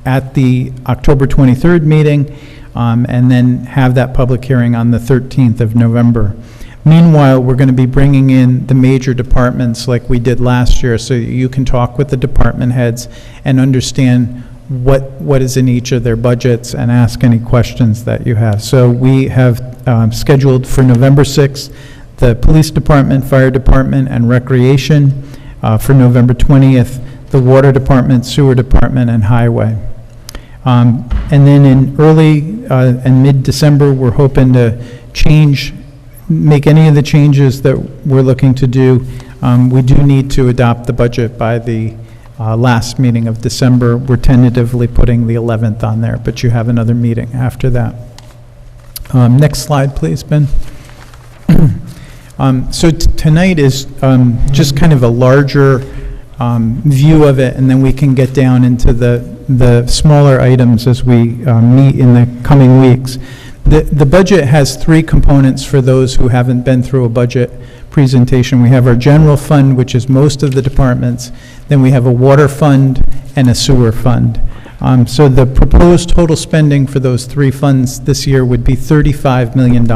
at the October 23rd meeting and then have that public hearing on the 13th of November. Meanwhile, we're going to be bringing in the major departments like we did last year, so you can talk with the department heads and understand what is in each of their budgets and ask any questions that you have. So we have scheduled for November 6th the police department, fire department, and recreation. For November 20th, the water department, sewer department, and highway. And then in early and mid-December, we're hoping to make any of the changes that we're looking to do. We do need to adopt the budget by the last meeting of December. We're tentatively putting the 11th on there, but you have another meeting after that. Next slide, please, Ben. So tonight is just kind of a larger view of it, and then we can get down into the smaller items as we meet in the coming weeks. The budget has three components for those who haven't been through a budget presentation. We have our general fund, which is most of the departments. Then we have a water fund and a sewer fund. So the proposed total spending for those three funds this year would be $35 million.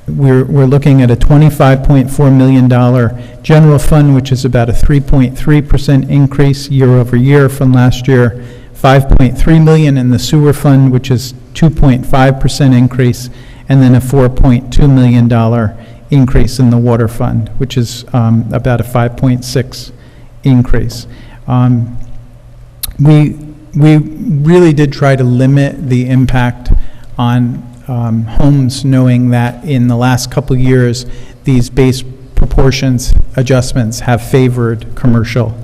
We're looking at a $25.4 million general fund, which is about a 3.3% increase year over year from last year. $5.3 million in the sewer fund, which is 2.5% increase, and then a $4.2 million increase in the water fund, which is about a 5.6 increase. We really did try to limit the impact on homes, knowing that in the last couple years, these base proportions adjustments have favored commercial.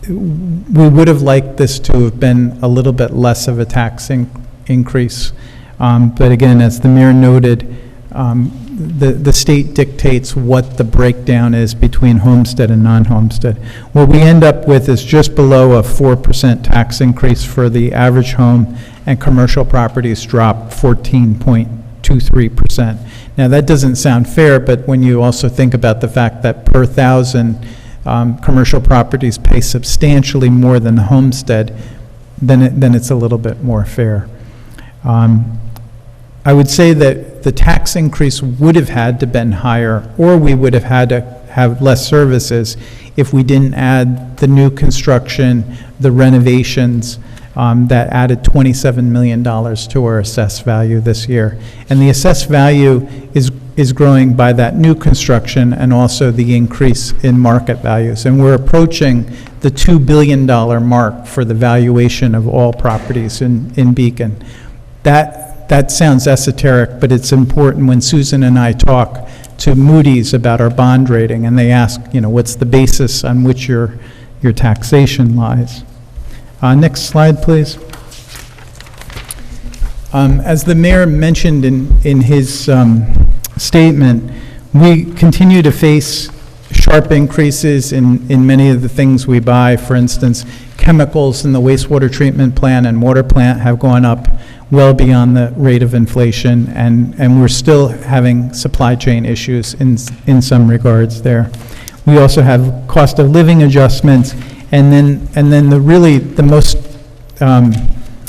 We would have liked this to have been a little bit less of a tax increase. But again, as the mayor noted, the state dictates what the breakdown is between homestead and non-homestead. What we end up with is just below a 4% tax increase for the average home, and commercial properties drop 14.23%. Now, that doesn't sound fair, but when you also think about the fact that per thousand, commercial properties pay substantially more than the homestead, then it's a little bit more fair. I would say that the tax increase would have had to been higher, or we would have had to have less services if we didn't add the new construction, the renovations, that added $27 million to our assessed value this year. And the assessed value is growing by that new construction and also the increase in market values. And we're approaching the $2 billion mark for the valuation of all properties in Beacon. That sounds esoteric, but it's important when Susan and I talk to Moody's about our bond rating, and they ask, what's the basis on which your taxation lies. Next slide, please. As the mayor mentioned in his statement, we continue to face sharp increases in many of the things we buy. For instance, chemicals in the wastewater treatment plant and water plant have gone up well beyond the rate of inflation, and we're still having supply chain issues in some regards there. We also have cost of living adjustments, and then the most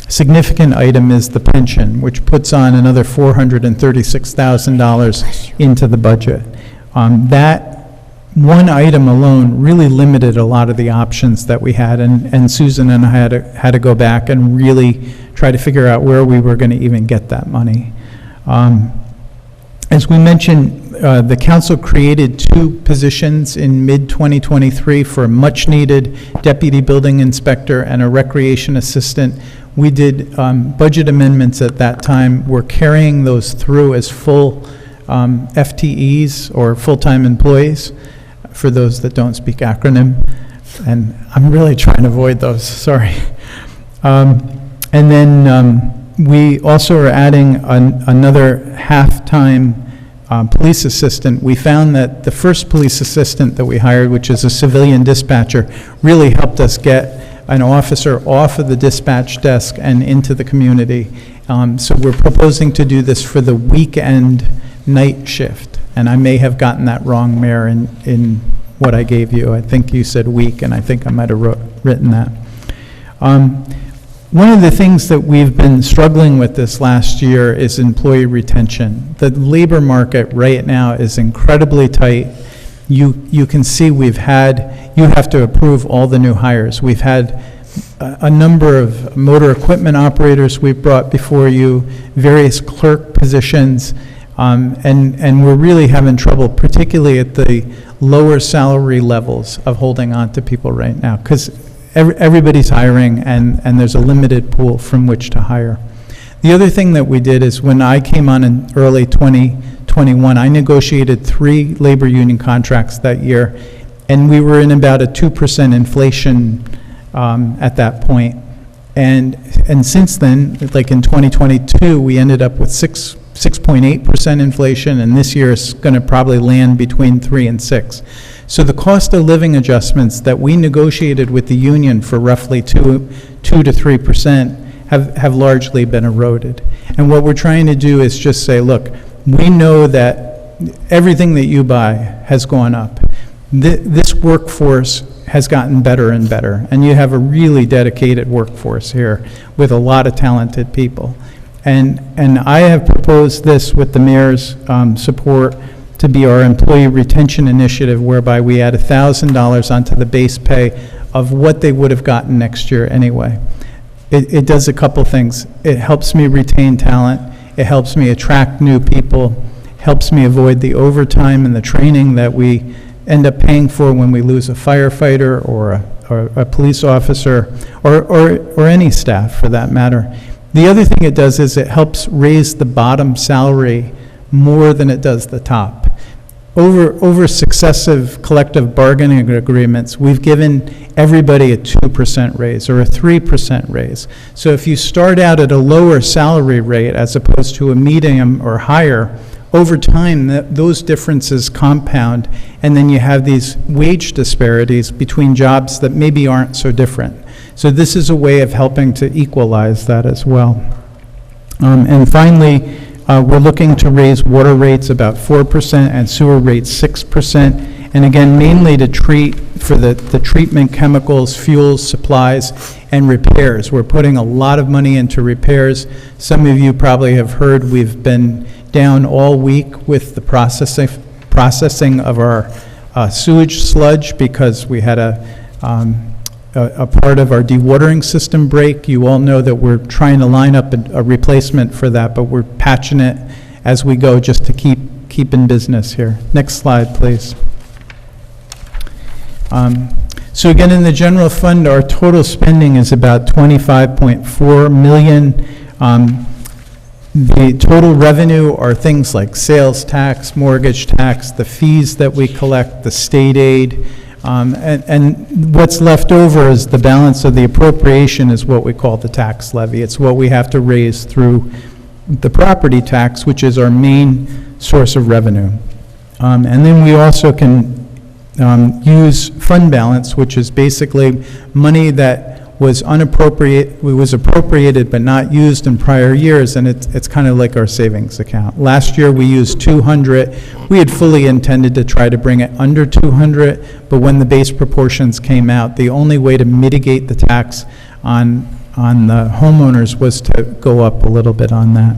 significant item is the pension, which puts on another $436,000 into the budget. That one item alone really limited a lot of the options that we had, and Susan and I had to go back and really try to figure out where we were going to even get that money. As we mentioned, the council created 2 positions in mid-2023 for a much-needed deputy building inspector and a recreation assistant. We did budget amendments at that time. We're carrying those through as full FTEs, or full-time employees, for those that don't speak acronym. And I'm really trying to avoid those, sorry. And then we also are adding another half-time police assistant. We found that the first police assistant that we hired, which is a civilian dispatcher, really helped us get an officer off of the dispatch desk and into the community. So we're proposing to do this for the weekend night shift. And I may have gotten that wrong, Mayor, in what I gave you. I think you said week, and I think I might have written that. One of the things that we've been struggling with this last year is employee retention. The labor market right now is incredibly tight. You can see you have to approve all the new hires. We've had a number of motor equipment operators we've brought before you, various clerk positions, and we're really having trouble, particularly at the lower salary levels, of holding on to people right now, because everybody's hiring, and there's a limited pool from which to hire. The other thing that we did is, when I came on in early 2021, I negotiated 3 labor union contracts that year, and we were in about a 2% inflation at that point. And since then, like in 2022, we ended up with 6.8% inflation, and this year is going to probably land between 3 and 6. So the cost of living adjustments that we negotiated with the union for roughly 2 to 3% have largely been eroded. And what we're trying to do is just say, look, we know that everything that you buy has gone up. This workforce has gotten better and better, and you have a really dedicated workforce here with a lot of talented people. And I have proposed this with the mayor's support to be our employee retention initiative, whereby we add $1,000 onto the base pay of what they would have gotten next year anyway. It does a couple things. It helps me retain talent. It helps me attract new people, helps me avoid the overtime and the training that we end up paying for when we lose a firefighter or a police officer or any staff for that matter. The other thing it does is it helps raise the bottom salary more than it does the top. Over successive collective bargaining agreements, we've given everybody a 2% raise or a 3% raise. So if you start out at a lower salary rate as opposed to a medium or higher, over time, those differences compound, and then you have these wage disparities between jobs that maybe aren't so different. So this is a way of helping to equalize that as well. And finally, we're looking to raise water rates about 4% and sewer rates 6%. And again, mainly to treat for the treatment chemicals, fuels, supplies, and repairs. We're putting a lot of money into repairs. Some of you probably have heard we've been down all week with the processing of our sewage sludge because we had a part of our dewatering system break. You all know that we're trying to line up a replacement for that, but we're patching it as we go just to keep in business here. Next slide, please. So again, in the general fund, our total spending is about $25.4 million. The total revenue are things like sales tax, mortgage tax, the fees that we collect, the state aid, and what's left over is the balance of the appropriation is what we call the tax levy. It's what we have to raise through the property tax, which is our main source of revenue. And then we also can use fund balance, which is basically money that was appropriated but not used in prior years, and it's kind of like our savings account. Last year we used 200. We had fully intended to try to bring it under 200, but when the base proportions came out, the only way to mitigate the tax on the homeowners was to go up a little bit on that.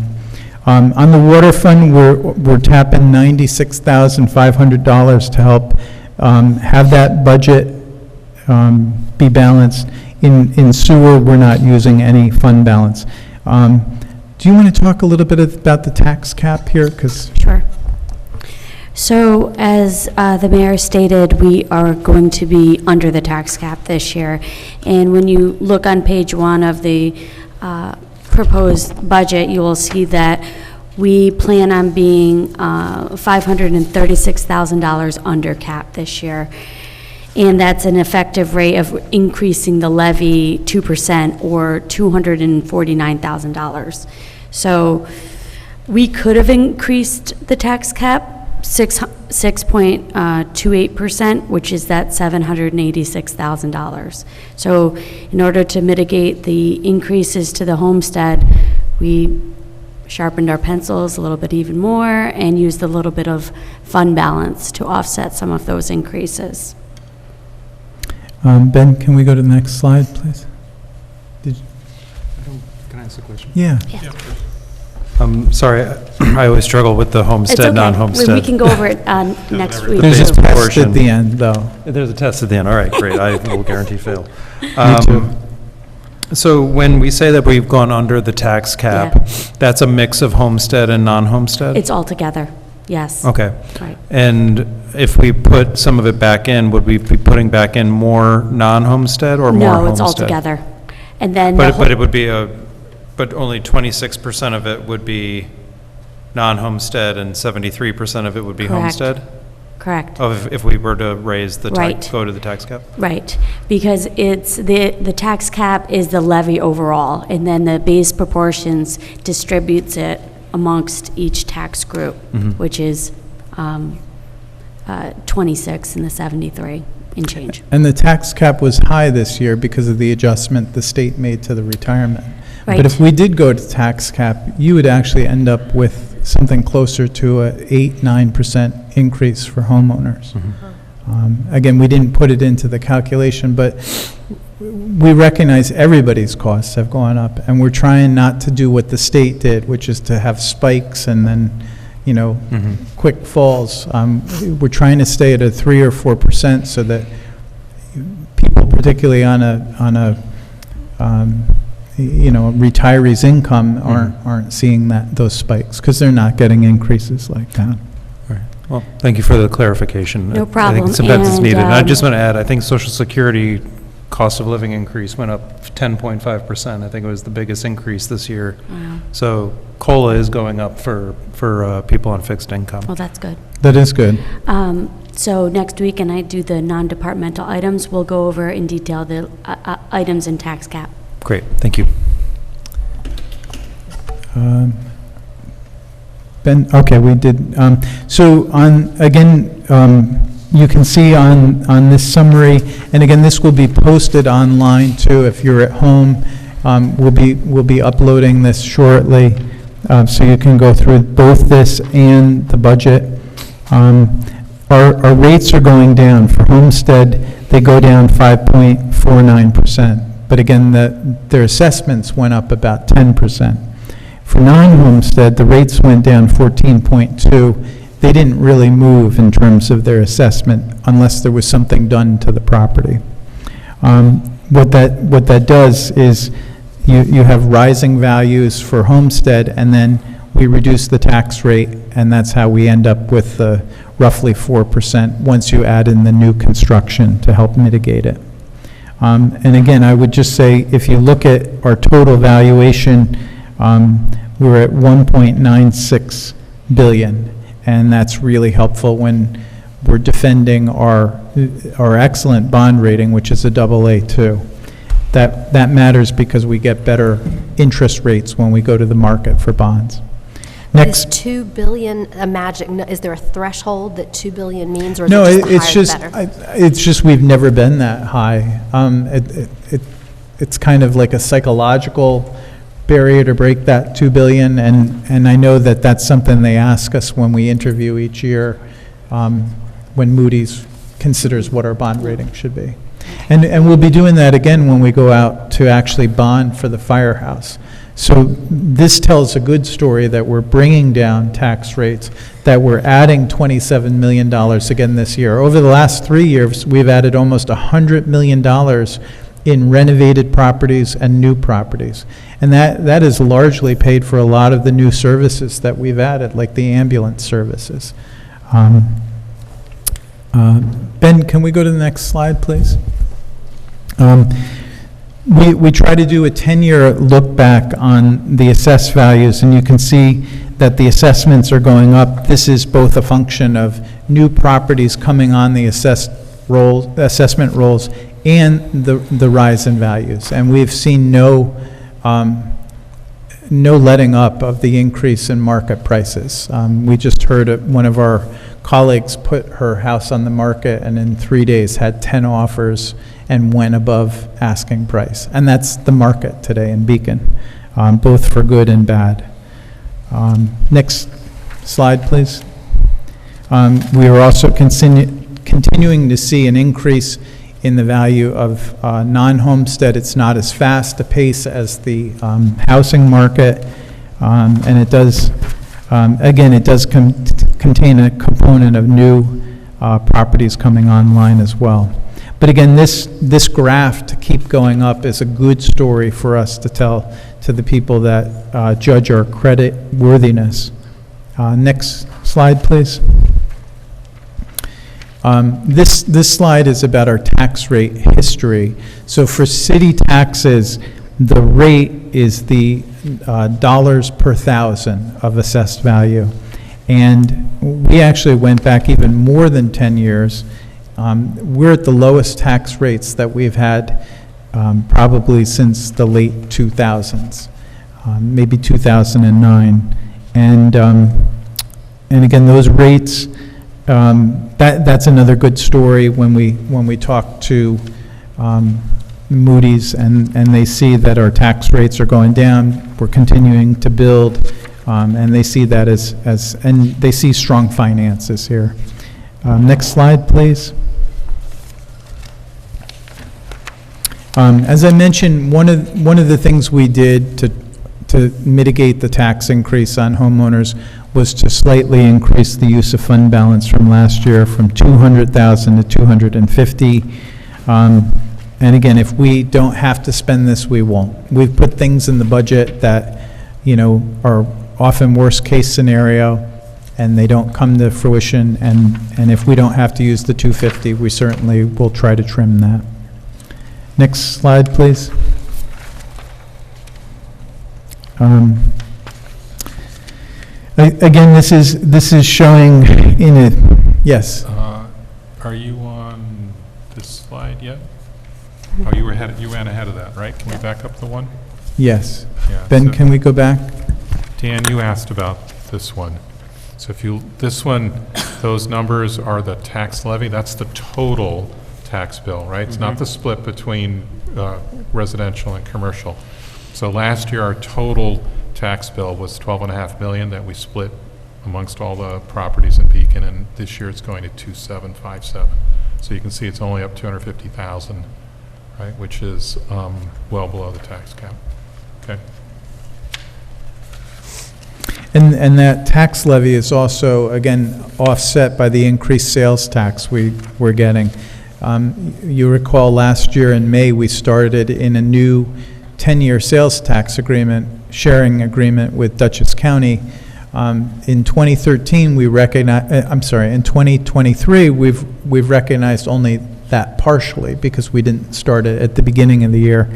On the water fund, we're tapping $96,500 to help have that budget be balanced. In sewer, we're not using any fund balance. Do you want to talk a little bit about the tax cap here? Sure. So as the mayor stated, we are going to be under the tax cap this year. And when you look on page 1 of the proposed budget, you will see that we plan on being $536,000 under cap this year. And that's an effective rate of increasing the levy 2% or $249,000. So we could have increased the tax cap 6.28%, which is that $786,000. So in order to mitigate the increases to the homestead, we sharpened our pencils a little bit even more and used a little bit of fund balance to offset some of those increases. Ben, can we go to the next slide, please? Can I ask a question? Yeah. I'm sorry, I always struggle with the homestead, It's okay. non-homestead. We can go over it next week. There's a base test proportion. at the end, though. There's a test at the end, all right, great, I will guarantee fail. Me too. So when we say that we've gone under the tax cap, that's a mix of homestead and non-homestead? It's all together, yes. Okay. Right. And if we put some of it back in, would we be putting back in more non-homestead or more homestead? No, it's all together. And then But it would be but only 26% of it would be non-homestead and 73% of it would be Correct. homestead? Correct. If we were to raise the Right. go to the tax cap? Right, because it's, the tax cap is the levy overall, and then the base proportions distributes it amongst each tax group, which is 26 and the 73 and change. And the tax cap was high this year because of the adjustment the state made to the retirement. Right. But if we did go to tax cap, you would actually end up with something closer to a 8-9% increase for homeowners. Again, we didn't put it into the calculation, but we recognize everybody's costs have gone up, and we're trying not to do what the state did, which is to have spikes and then, quick falls. We're trying to stay at a 3 or 4% so that people, particularly on a retiree's income, aren't seeing those spikes because they're not getting increases like that. Right. Well, thank you for the clarification. No I problem. think sometimes it's And, needed. And I just want to add, I think Social Security cost of living increase went up 10.5%. I think it was the biggest increase this year. Wow. So COLA is going up for people on fixed income. Well, that's good. That is good. So next week, and I do the non-departmental items, we'll go over in detail the items in tax cap. Great, thank you. Ben, okay, we did. So you can see on this summary, and again, this will be posted online too, if you're at home. We'll be uploading this shortly, so you can go through both this and the budget. Our rates are going down. For Homestead, they go down 5.49%. But again, their assessments went up about 10%. For non-Homestead, the rates went down 14.2. They didn't really move in terms of their assessment unless there was something done to the property. What that does is you have rising values for Homestead, and then we reduce the tax rate, and that's how we end up with roughly 4% once you add in the new construction to help mitigate it. And again, I would just say, if you look at our total valuation, we're at 1.96 billion, and that's really helpful when we're defending our excellent bond rating, which is a AA2. That matters because we get better interest rates when we go to the market for bonds. Next. Is 2 billion a magic, is there a threshold that 2 billion means, or is No, it it's just just, the higher the better? it's just we've never been that high. It's kind of like a psychological barrier to break that 2 billion, and I know that that's something they ask us when we interview each year, when Moody's considers what our bond rating should be. And we'll be doing that again when we go out to actually bond for the firehouse. So this tells a good story that we're bringing down tax rates, that we're adding $27 million again this year. Over the last 3 years, we've added almost $100 million in renovated properties and new properties. And that is largely paid for a lot of the new services that we've added, like the ambulance services. Ben, can we go to the next slide, please? We try to do a 10-year look back on the assessed values, and you can see that the assessments are going up. This is both a function of new properties coming on the assessment rolls and the rise in values. And we've seen no letting up of the increase in market prices. We just heard one of our colleagues put her house on the market, and in 3 days had 10 offers and went above asking price. And that's the market today in Beacon, both for good and bad. Next slide, please. We are also continuing to see an increase in the value of non-homestead. It's not as fast a pace as the housing market, and it does, again, it does contain a component of new properties coming online as well. But again, this graph to keep going up is a good story for us to tell to the people that judge our credit worthiness. Next slide, please. This slide is about our tax rate history. So for city taxes, the rate is the dollars per thousand of assessed value. And we actually went back even more than 10 years. We're at the lowest tax rates that we've had probably since the late 2000s, maybe 2009. And again, those rates, that's another good story when we talk to Moody's and they see that our tax rates are going down. We're continuing to build, and they see that and they see strong finances here. Next slide, please. As I mentioned, one of the things we did to mitigate the tax increase on homeowners was to slightly increase the use of fund balance from last year from 200,000 to 250. And again, if we don't have to spend this, we won't. We've put things in the budget that, are often worst case scenario, and they don't come to fruition. And if we don't have to use the 250, we certainly will try to trim that. Next slide, please. Again, this is showing in it. Yes. Are you on this slide yet? Oh, you ran ahead of that, right? Can we back up the one? Yes. Yeah, Ben, so- can we go back? Dan, you asked about this one. So if you, this one, those numbers are the tax levy, that's the total tax bill, right? It's not the split between residential and commercial. So last year, our total tax bill was 12.5 million that we split amongst all the properties in Beacon, and this year it's going to 2,757. So you can see it's only up 250,000, right, which is well below the tax cap. Okay. And that tax levy is also, again, offset by the increased sales tax we're getting. You recall last year in May, we started in a new 10-year sales tax agreement, sharing agreement with Dutchess County. In 2013, we recognize, in 2023, we've recognized only that partially because we didn't start it at the beginning of the year.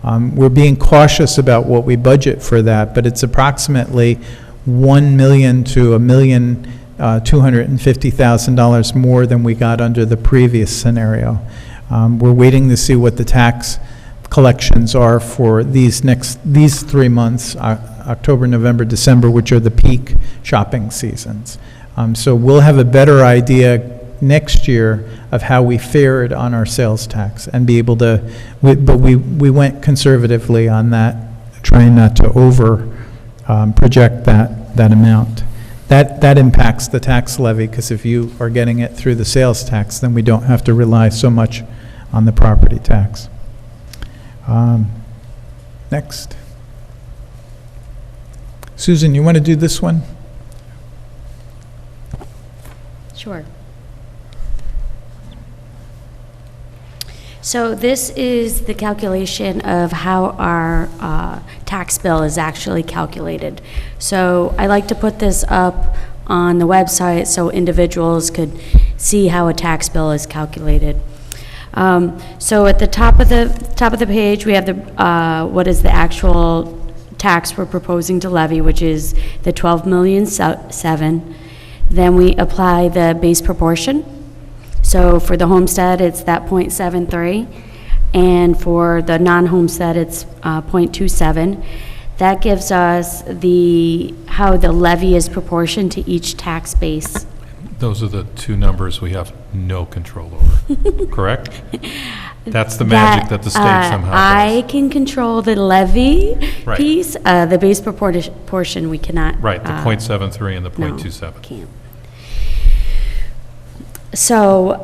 We're being cautious about what we budget for that, but it's approximately $1 million to $1,250,000 more than we got under the previous scenario. We're waiting to see what the tax collections are for these 3 months, October, November, December, which are the peak shopping seasons. So we'll have a better idea next year of how we fared on our sales tax and be able to, but we went conservatively on that, trying not to project that amount. That impacts the tax levy, because if you are getting it through the sales tax, then we don't have to rely so much on the property tax. Next. Susan, you want to do this one? Sure. So this is the calculation of how our tax bill is actually calculated. So I like to put this up on the website so individuals could see how a tax bill is calculated. So at the top of the page, we have the what is the actual tax we're proposing to levy, which is the $12,000,007. Then we apply the base proportion. So for the homestead, it's that 0.73, and for the non-homestead, it's 0.27. That gives us how the levy is proportioned to each tax base. Those are the two numbers we have no control over, correct? That's the magic that the state somehow does. I can control the levy Right. piece. The base proportion, we cannot. Right, the 0.73 and the 0.27. No, can't. So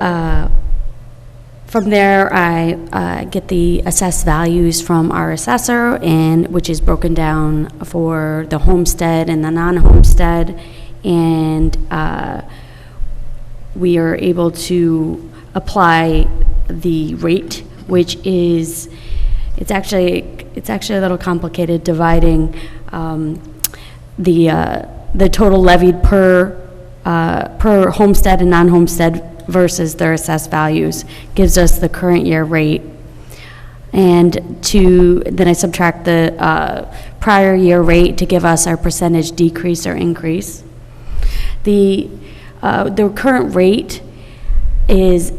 from there, I get the assessed values from our assessor, which is broken down for the homestead and the non-homestead, and we are able to apply the rate, which is it's actually a little complicated, dividing the total levied per homestead and non-homestead versus their assessed values gives us the current year rate. And then I subtract the prior year rate to give us our percentage decrease or increase. The current rate is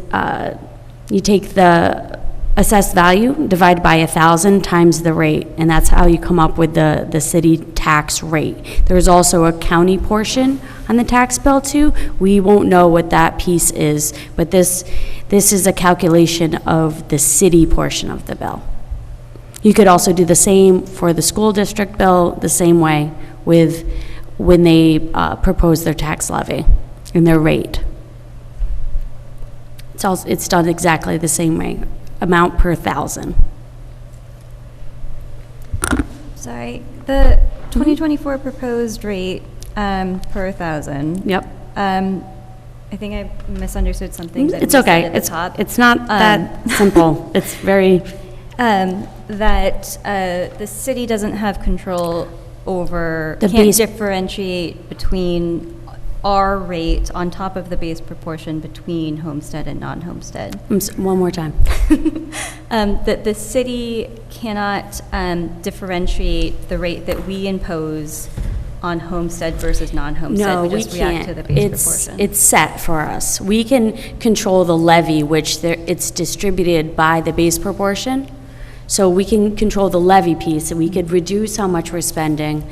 you take the assessed value, divide by 1,000 times the rate, and that's how you come up with the city tax rate. There's also a county portion on the tax bill too. We won't know what that piece is, but this is a calculation of the city portion of the bill. You could also do the same for the school district bill, the same way with when they propose their tax levy and their rate. It's done exactly the same way. Amount per 1,000. Sorry, the 2024 proposed rate per 1,000. Yep. I think I misunderstood something. That It's you okay. said at the top. It's not that simple. It's very. That the city doesn't have control over, The can't base- differentiate between our rate on top of the base proportion between homestead and non-homestead. One more time. That the city cannot differentiate the rate that we impose on homestead versus non-homestead. No, we just react can't. to the base proportion. It's set for us. We can control the levy, which it's distributed by the base proportion. So we can control the levy piece, and we could reduce how much we're spending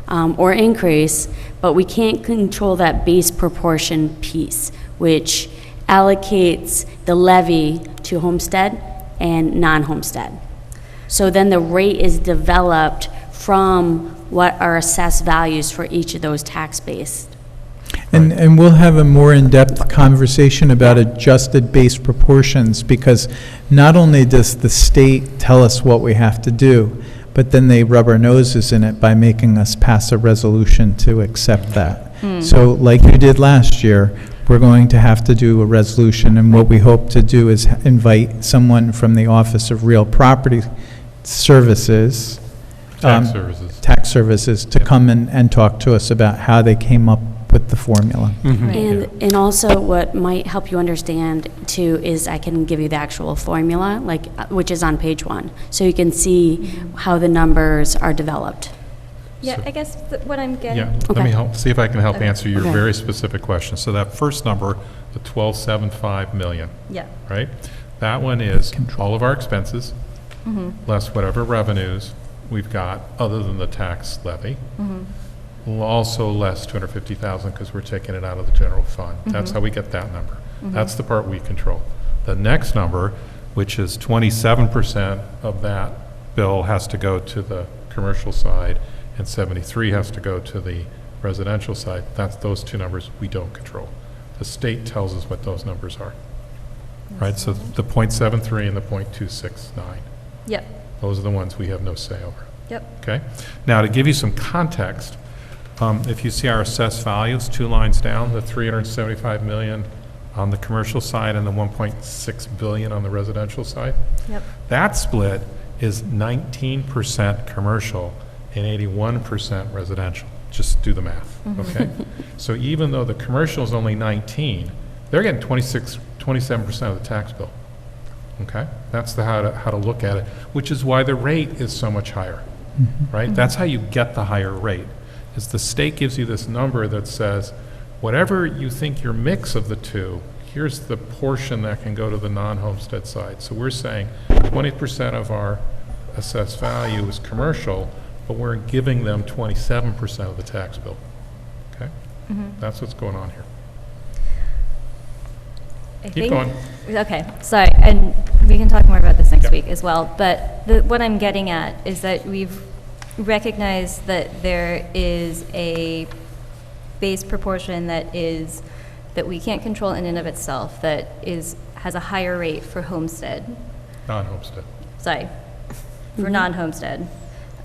or increase, but we can't control that base proportion piece, which allocates the levy to homestead and non-homestead. So then the rate is developed from what are assessed values for each of those tax-based. And we'll have a more in-depth conversation about adjusted base proportions, because not only does the state tell us what we have to do, but then they rub our noses in it by making us pass a resolution to accept that. So like you did last year, we're going to have to do a resolution, and what we hope to do is invite someone from the Office of Real Property Services, tax services, to come and talk to us about how they came up with the formula. And also what might help you understand too is I can give you the actual formula, which is on page 1. So you can see how the numbers are developed. Yeah, I guess what I'm getting. Yeah, let me help, see if I can help Okay. answer your Okay. very specific question. So that first number, the 1275 million, Yeah. right? That one is all of our expenses, Mhm. less whatever revenues we've got other than the tax levy. Mhm. Also less 250,000 because we're taking it out of the general fund. That's Mhm. how we get that number. Mhm. That's the part we control. The next number, which is 27% of that bill, has to go to the commercial side, and 73 has to go to the residential side. That's those two numbers we don't control. The state tells us what those numbers are. Right, so the .73 and the .269. Yep. Those are the ones we have no say over. Yep. Okay? Now, to give you some context, if you see our assessed values, 2 lines down, the 375 million on the commercial side and the 1.6 billion on the residential side. Yep. That split is 19% commercial and 81% residential. Just do the math, okay? So even though the commercial is only 19, they're getting 27% of the tax bill. Okay? That's how to look at it, which is why the rate is so much higher, right? That's how you get the higher rate, is the state gives you this number that says, whatever you think your mix of the two, here's the portion that can go to the non-homestead side. So we're saying 20% of our assessed value is commercial, but we're giving them 27% of the tax bill. Okay? That's what's going on here. Keep going. Okay, sorry, and we can talk more about this next week as well, but what I'm getting at is that we've recognized that there is a base proportion that we can't control in and of itself, that has a higher rate for homestead. Non-homestead. Sorry, for non-homestead.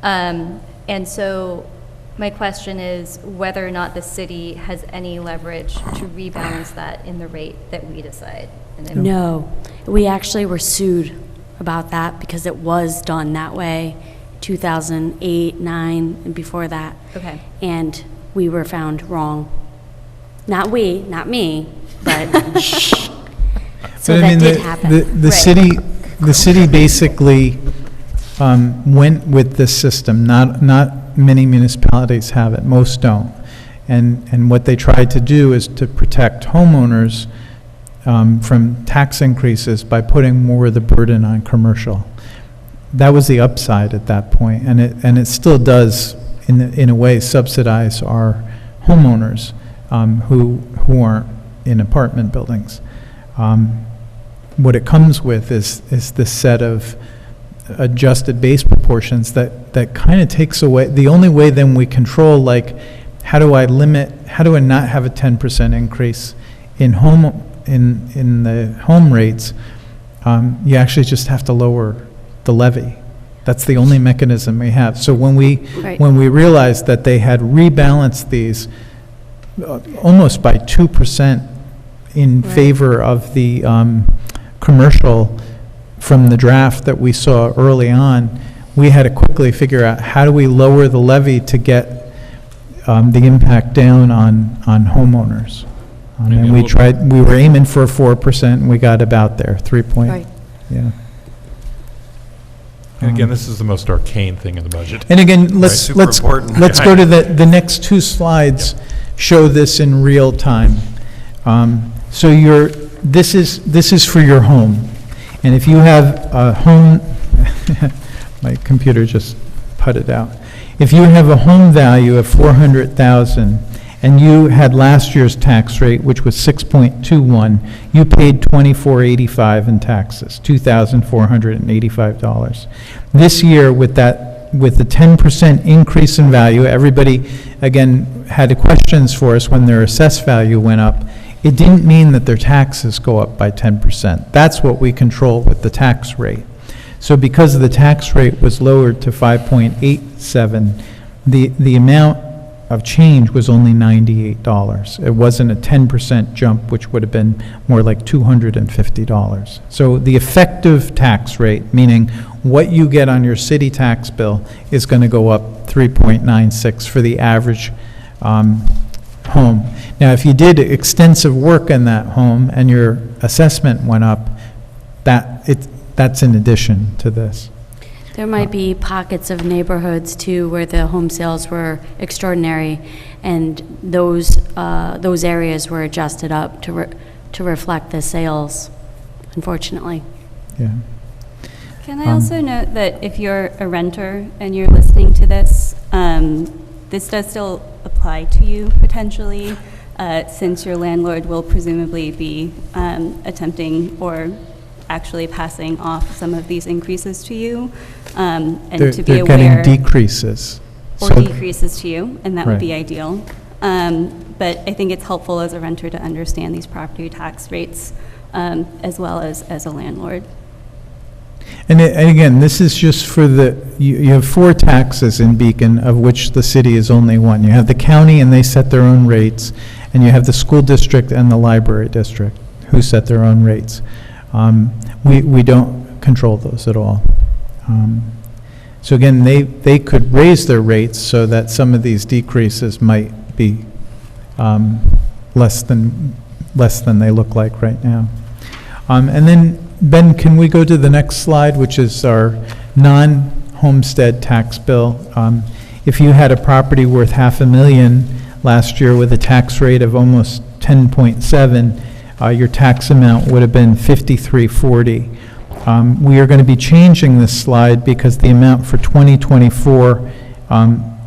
And so my question is whether or not the city has any leverage to rebalance that in the rate that we decide. And then- No, we actually were sued about that because it was done that way, 2008, 9, and before that. Okay. And we were found wrong. Not me, but so But I that mean, did happen. the city basically went with this system. Not many municipalities have it, most don't. And what they tried to do is to protect homeowners from tax increases by putting more of the burden on commercial. That was the upside at that point, and it still does, in a way, subsidize our homeowners who aren't in apartment buildings. What it comes with is this set of adjusted base proportions that kind of takes away, the only way then we control, like, how do I not have a 10% increase in the home rates? You actually just have to lower the levy. That's the only mechanism we have. So when we realized that they had rebalanced these almost by 2% in favor of the commercial from the draft that we saw early on, we had to quickly figure out how do we lower the levy to get the impact down on homeowners. And we were aiming for 4%, and we got about there, 3 point. Right. Yeah. And again, this is the most arcane thing in the budget. And again, let's Super important. go to the next 2 slides. Show this in real time. So this is for your home, and if you have a home, my computer just putted out. if you have a home value of 400,000 and you had last year's tax rate, which was 6.21, you paid $24.85 in taxes, $2,485. This year, with the 10% increase in value, everybody, again, had questions for us when their assessed value went up. It didn't mean that their taxes go up by 10%. That's what we control with the tax rate. So because the tax rate was lowered to 5.87, the amount of change was only $98. It wasn't a 10% jump, which would have been more like $250. So the effective tax rate, meaning what you get on your city tax bill, is going to go up 3.96 for the average home. Now, if you did extensive work in that home and your assessment went up, that's in addition to this. There might be pockets of neighborhoods too where the home sales were extraordinary, and those areas were adjusted up to reflect the sales, unfortunately. Yeah. Can I also note that if you're a renter and you're listening to this, this does still apply to you potentially, since your landlord will presumably be attempting or actually passing off some of these increases to you, and to be aware. They're getting decreases. Or decreases to you, and that would be ideal. But I think it's helpful as a renter to understand these property tax rates, as well as a landlord. And again, this is just for you have 4 taxes in Beacon, of which the city is only one. You have the county, and they set their own rates, and you have the school district and the library district, who set their own rates. We don't control those at all. So again, they could raise their rates so that some of these decreases might be less than they look like right now. And then, Ben, can we go to the next slide, which is our non-homestead tax bill? If you had a property worth $500,000 last year with a tax rate of almost 10.7, your tax amount would have been $53.40. We are going to be changing this slide because the amount for 2024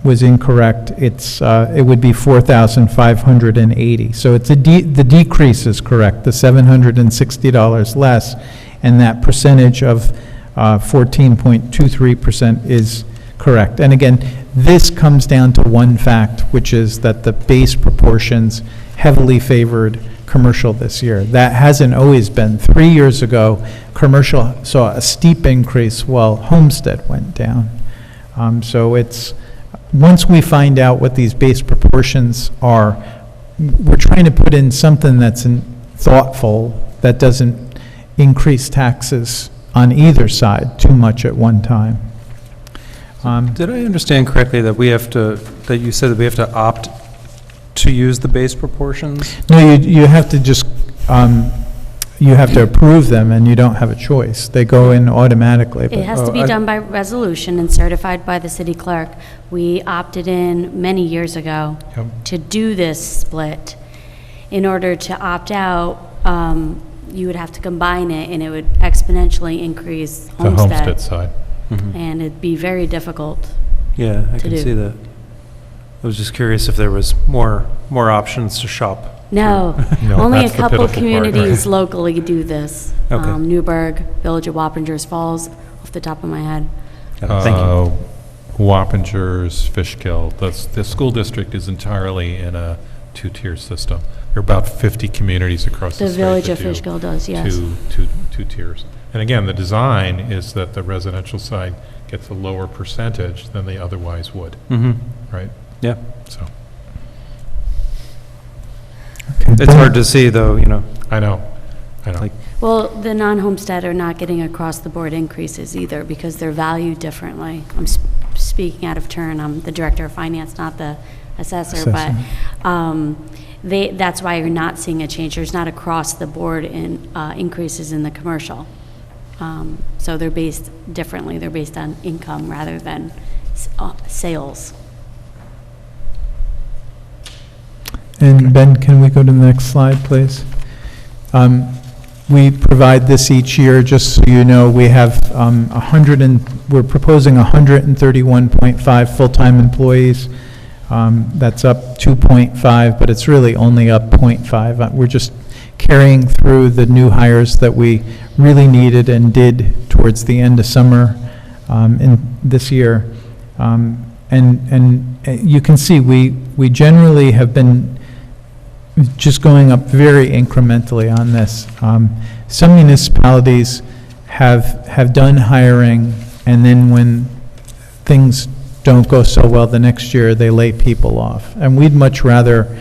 was incorrect. It would be $4,580. So it's the decrease is correct, the $760 less, and that percentage of 14.23% is correct. And again, this comes down to one fact, which is that the base proportions heavily favored commercial this year. That hasn't always been. 3 years ago, commercial saw a steep increase while homestead went down. So once we find out what these base proportions are, we're trying to put in something that's thoughtful, that doesn't increase taxes on either side too much at one time. Did I understand correctly that that you said that we have to opt to use the base proportions? No, you have to just, you have to approve them, and you don't have a choice. They go in automatically. It has to be done by resolution and certified by the city clerk. We opted in many years ago to do this split. In order to opt out, you would have to combine it, and it would exponentially increase The homestead side. And it'd be very difficult. Yeah, I can see that. I was just curious if there was more options to shop. No, No, only a that's the couple pitiful part, communities right? locally do this. Okay. Newburgh, Village of Wappingers Falls, off the top of my head. Thank you. Wappingers, Fishkill, the school district is entirely in a 2-tier system. There are about 50 communities across the The state Village that of do Fishkill does, yes. two tiers. And again, the design is that the residential side gets a lower percentage than they otherwise would, right? Yeah. So. It's hard to see, though, I know. Well, the non-homestead are not getting across-the-board increases either because they're valued differently. I'm speaking out of turn. I'm the director of finance, not the assessor. But that's why you're not seeing a change. There's not across-the-board increases in the commercial. So they're based differently. They're based on income rather than sales. And Ben, can we go to the next slide, please? We provide this each year, just so you know. We have we're proposing 131.5 full-time employees. That's up 2.5, but it's really only up 0.5. We're just carrying through the new hires that we really needed and did towards the end of summer in this year. And you can see we generally have been just going up very incrementally on this. Some municipalities have done hiring, and then when things don't go so well the next year, they lay people off. And we'd much rather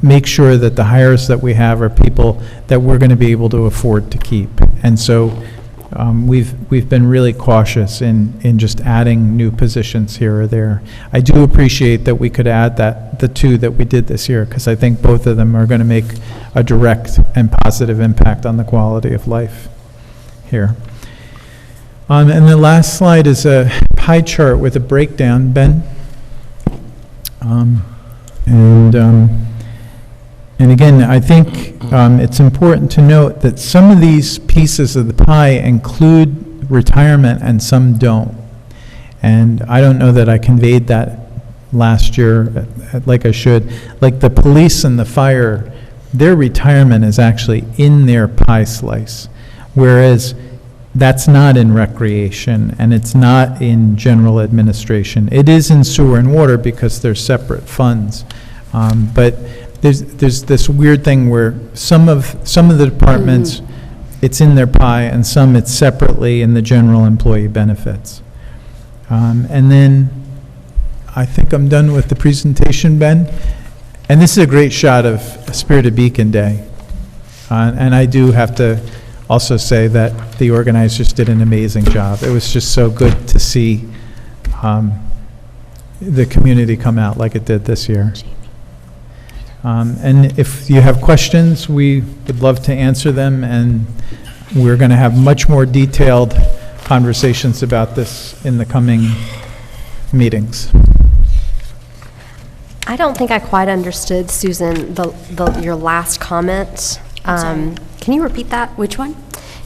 make sure that the hires that we have are people that we're going to be able to afford to keep. And so we've been really cautious in just adding new positions here or there. I do appreciate that we could add the two that we did this year, because I think both of them are going to make a direct and positive impact on the quality of life here. And the last slide is a pie chart with a breakdown, Ben. And again, I think it's important to note that some of these pieces of the pie include retirement and some don't. And I don't know that I conveyed that last year like I should. Like the police and the fire, their retirement is actually in their pie slice, whereas that's not in recreation and it's not in general administration. It is in sewer and water because they're separate funds. But there's this weird thing where some of the departments, it's in their pie, and some it's separately in the general employee benefits. And then I think I'm done with the presentation, Ben. And this is a great shot of Spirited Beacon Day. And I do have to also say that the organizers did an amazing job. It was just so good to see the community come out like it did this year. And if you have questions, we would love to answer them, and we're going to have much more detailed conversations about this in the coming meetings. I don't think I quite understood, Susan, your last comment. Can you repeat that? Which one?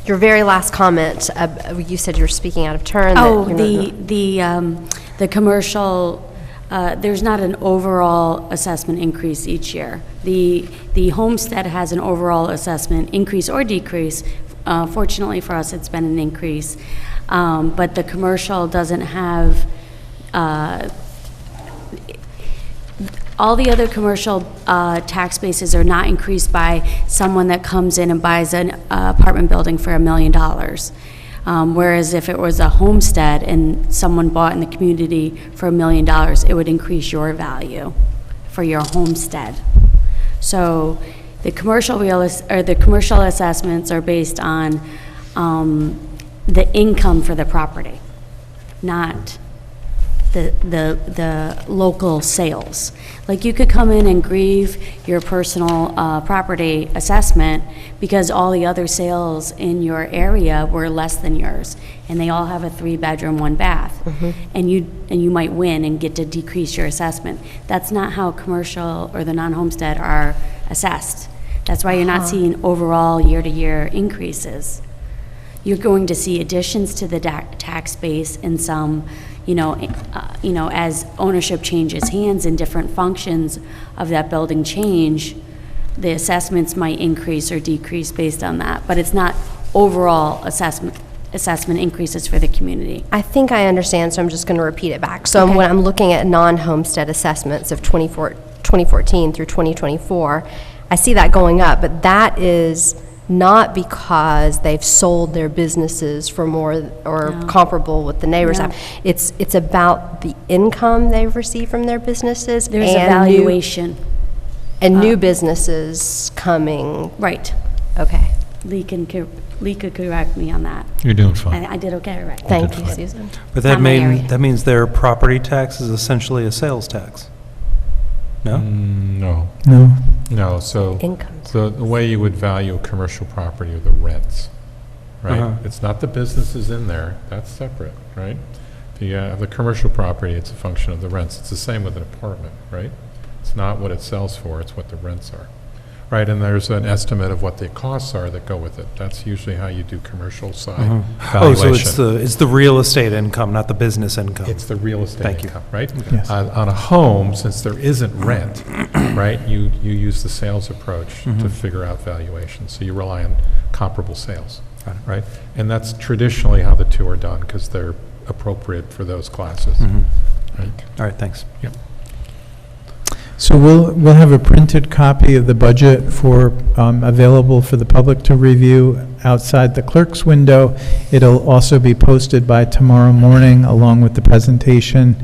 Your very last comment. You said you were speaking out of turn. Oh, the commercial. There's not an overall assessment increase each year. The homestead has an overall assessment increase or decrease. Fortunately for us, it's been an increase. But the commercial doesn't have, all the other commercial tax bases are not increased by someone that comes in and buys an apartment building for $1 million. Whereas if it was a homestead and someone bought in the community for $1 million, it would increase your value for your homestead. So the commercial assessments are based on the income for the property, not the local sales. Like you could come in and grieve your personal property assessment because all the other sales in your area were less than yours, and they all have a 3-bedroom, 1-bath, and you might win and get to decrease your assessment. That's not how commercial or the non-homestead are assessed. That's why you're not seeing overall year-to-year increases. You're going to see additions to the tax base and some, as ownership changes hands and different functions of that building change, the assessments might increase or decrease based on that. But it's not overall assessment increases for the community. I think I understand, so I'm just going to repeat it back. So when I'm looking at non-homestead assessments of 2014 through 2024, I see that going up, but that is not because they've sold their businesses for more or comparable with the neighbors have. It's about the income they've received from their businesses. There's a valuation. New businesses coming. Right. Okay. Lee could correct me on that. You're doing fine. I did okay, right? Thank you, Susan. But that means their property tax is essentially a sales tax? No? No. No. No, so Incomes. the way you would value a commercial property are the rents, right? It's not the businesses in there, that's separate, right? The commercial property, it's a function of the rents. It's the same with an apartment, right? It's not what it sells for, it's what the rents are. right? And there's an estimate of what the costs are that go with it. That's usually how you do commercial side Oh, valuation. so it's the real estate income, not the business income. It's the real estate Thank you. income, right? Yes. On a home, since there isn't rent, right, you use the sales approach to figure out valuation. So you rely on comparable sales, right? And that's traditionally how the two are done, because they're appropriate for those classes. Right? All right, thanks. Yep. So we'll have a printed copy of the budget for, available for the public to review outside the clerk's window. It'll also be posted by tomorrow morning along with the presentation.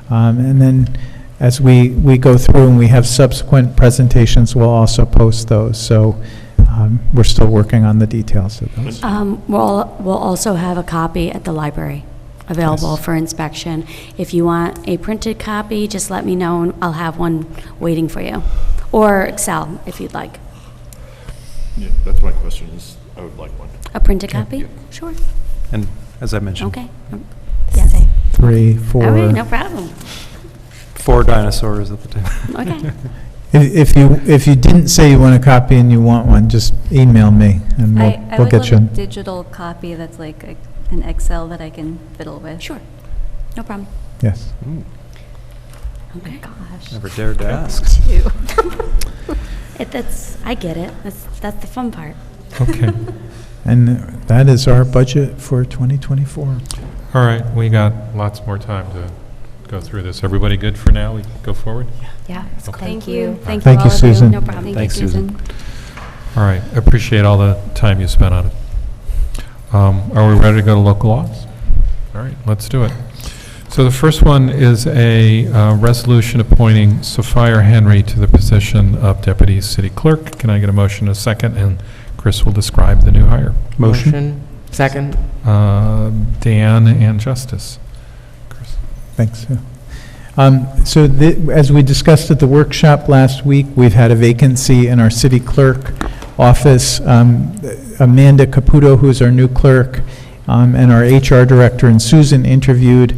And then as we go through and we have subsequent presentations, we'll also post those. So we're still working on the details of those. We'll also have a copy at the library available Yes. for inspection. If you want a printed copy, just let me know and I'll have one waiting for you. Or Excel, if you'd like. Yeah, that's my question, is I would like one. A printed copy? Sure. And as I mentioned, Okay. Yes. 3, 4. All right, no problem. 4 dinosaurs at the table. Okay. If you didn't say you want a copy and you want one, just email me and I we'll would get love you. a digital copy that's like an Excel that I can fiddle with. Sure. No problem. Yes. Okay. Gosh. Never dared to ask. I get it. That's the fun part. Okay. And that is our budget for 2024. All right, we got lots more time to go through this. Everybody good for now? We can go forward? Yeah. Okay. Thank you. Thank you, all of Susan. No problem. Thanks, Susan. All right, appreciate all the time you spent on it. Are we ready to go to local laws? All right, let's do it. So the first one is a resolution appointing Sophia Henry to the position of Deputy City Clerk. Can I get a motion, a second, and Chris will describe the new hire. Motion. Second. Dan and Justice. Chris. Thanks. So as we discussed at the workshop last week, we've had a vacancy in our city clerk office. Amanda Caputo, who is our new clerk, and our HR director, and Susan interviewed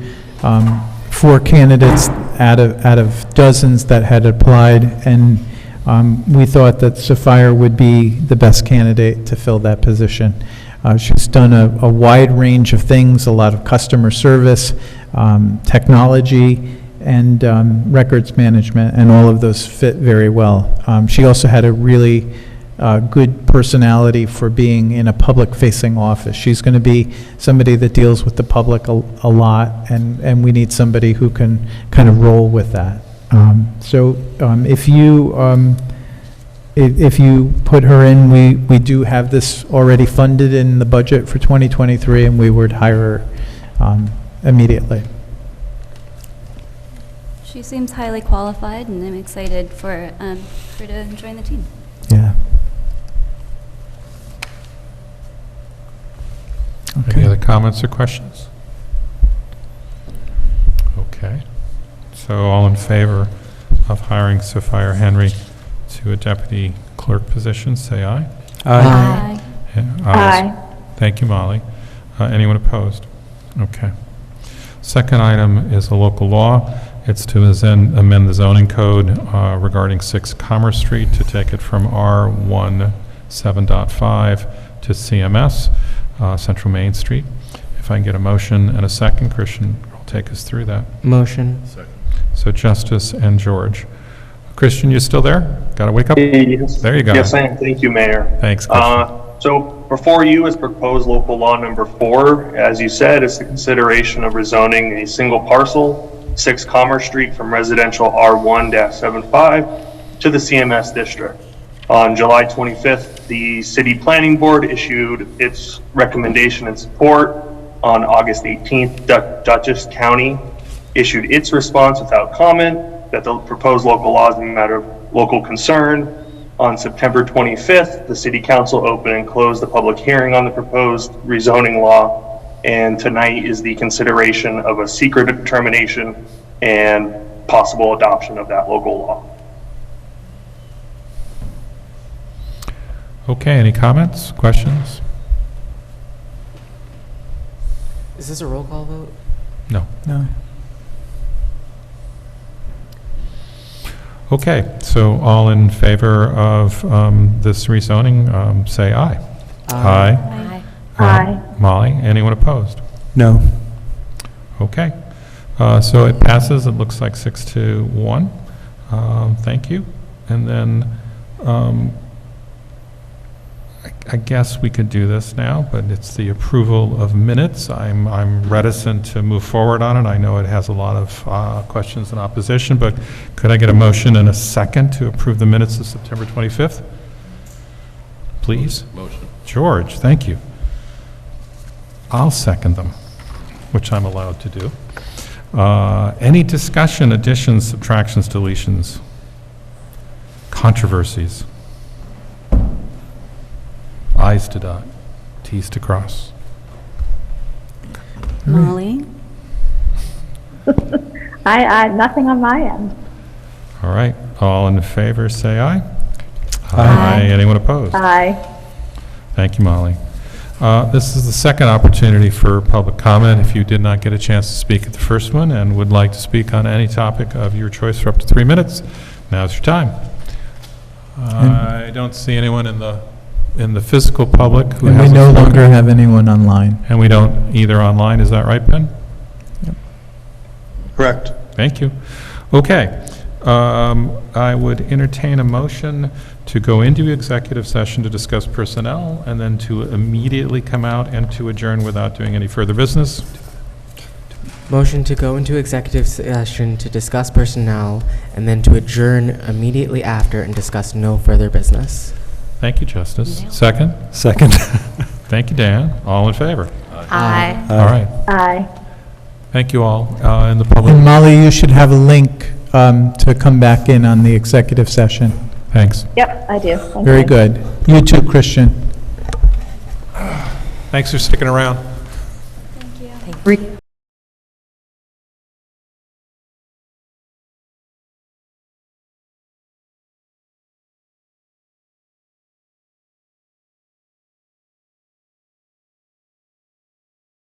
4 candidates out of dozens that had applied, and we thought that Sophia would be the best candidate to fill that position. She's done a wide range of things, a lot of customer service, technology, and records management, and all of those fit very well. She also had a really good personality for being in a public-facing office. She's going to be somebody that deals with the public a lot, and we need somebody who can kind of roll with that. So if you put her in, we do have this already funded in the budget for 2023, and we would hire her immediately. She seems highly qualified, and I'm excited for her to join the team. Yeah. Any other comments or questions? Okay. So all in favor of hiring Sophia Henry to a deputy clerk position, say aye. Aye. Yeah, Thank you, Molly. Anyone opposed? Okay. Second item is a local law. It's to amend the zoning code regarding 6 Commerce Street to take it from R17.5 to CMS, Central Main Street. If I can get a motion and a second, Christian will take us through that. Motion. So Justice and George. Christian, you still there? Got to wake up? Yes. There you go. Yes, I am. Thank you, Mayor. Thanks, Christian. So before you is proposed local law number 4. As you said, it's the consideration of rezoning a single parcel, 6 Commerce Street, from residential R1-75 to the CMS district. On July 25th, the City Planning Board issued its recommendation and support. On August 18th, Dutchess County issued its response without comment that the proposed local law is a matter of local concern. On September 25th, the City Council opened and closed the public hearing on the proposed rezoning law. And tonight is the consideration of a secret determination and possible adoption of that local law. Okay, any comments, questions? Is this a roll call vote? No. No. Okay, so all in favor of this rezoning, say aye. Aye. Aye. Molly, anyone opposed? No. Okay, so it passes, it looks like 6-1. Thank you. And then, I guess we could do this now, but it's the approval of minutes. I'm reticent to move forward on it. I know it has a lot of questions and opposition, but could I get a motion and a second to approve the minutes of September 25th? Please? Motion. George, thank you. I'll second them, which I'm allowed to do. Any discussion, additions, subtractions, deletions, controversies? I's to dot, T's to cross. Molly? Nothing on my end. All right, all in favor, say aye. Aye. Anyone opposed? Aye. Thank you, Molly. This is the second opportunity for public comment. If you did not get a chance to speak at the first one and would like to speak on any topic of your choice for up to 3 minutes, now's your time. I don't see anyone in the physical public who And we hasn't no spoken. longer have anyone online. And we don't either online, is that right, Ben? Correct. Thank you. Okay. I would entertain a motion to go into executive session to discuss personnel, and then to immediately come out and to adjourn without doing any further business. Motion to go into executive session to discuss personnel, and then to adjourn immediately after and discuss no further business. Thank you, Justice. Second? Second. Thank you, Dan. All in favor? Aye. All right. Aye. Thank you all. In the public. And Molly, you should have a link to come back in on the executive session. Thanks. Yep, I do. Thank Very you. good. You too, Christian. Thanks for sticking around. Thank you.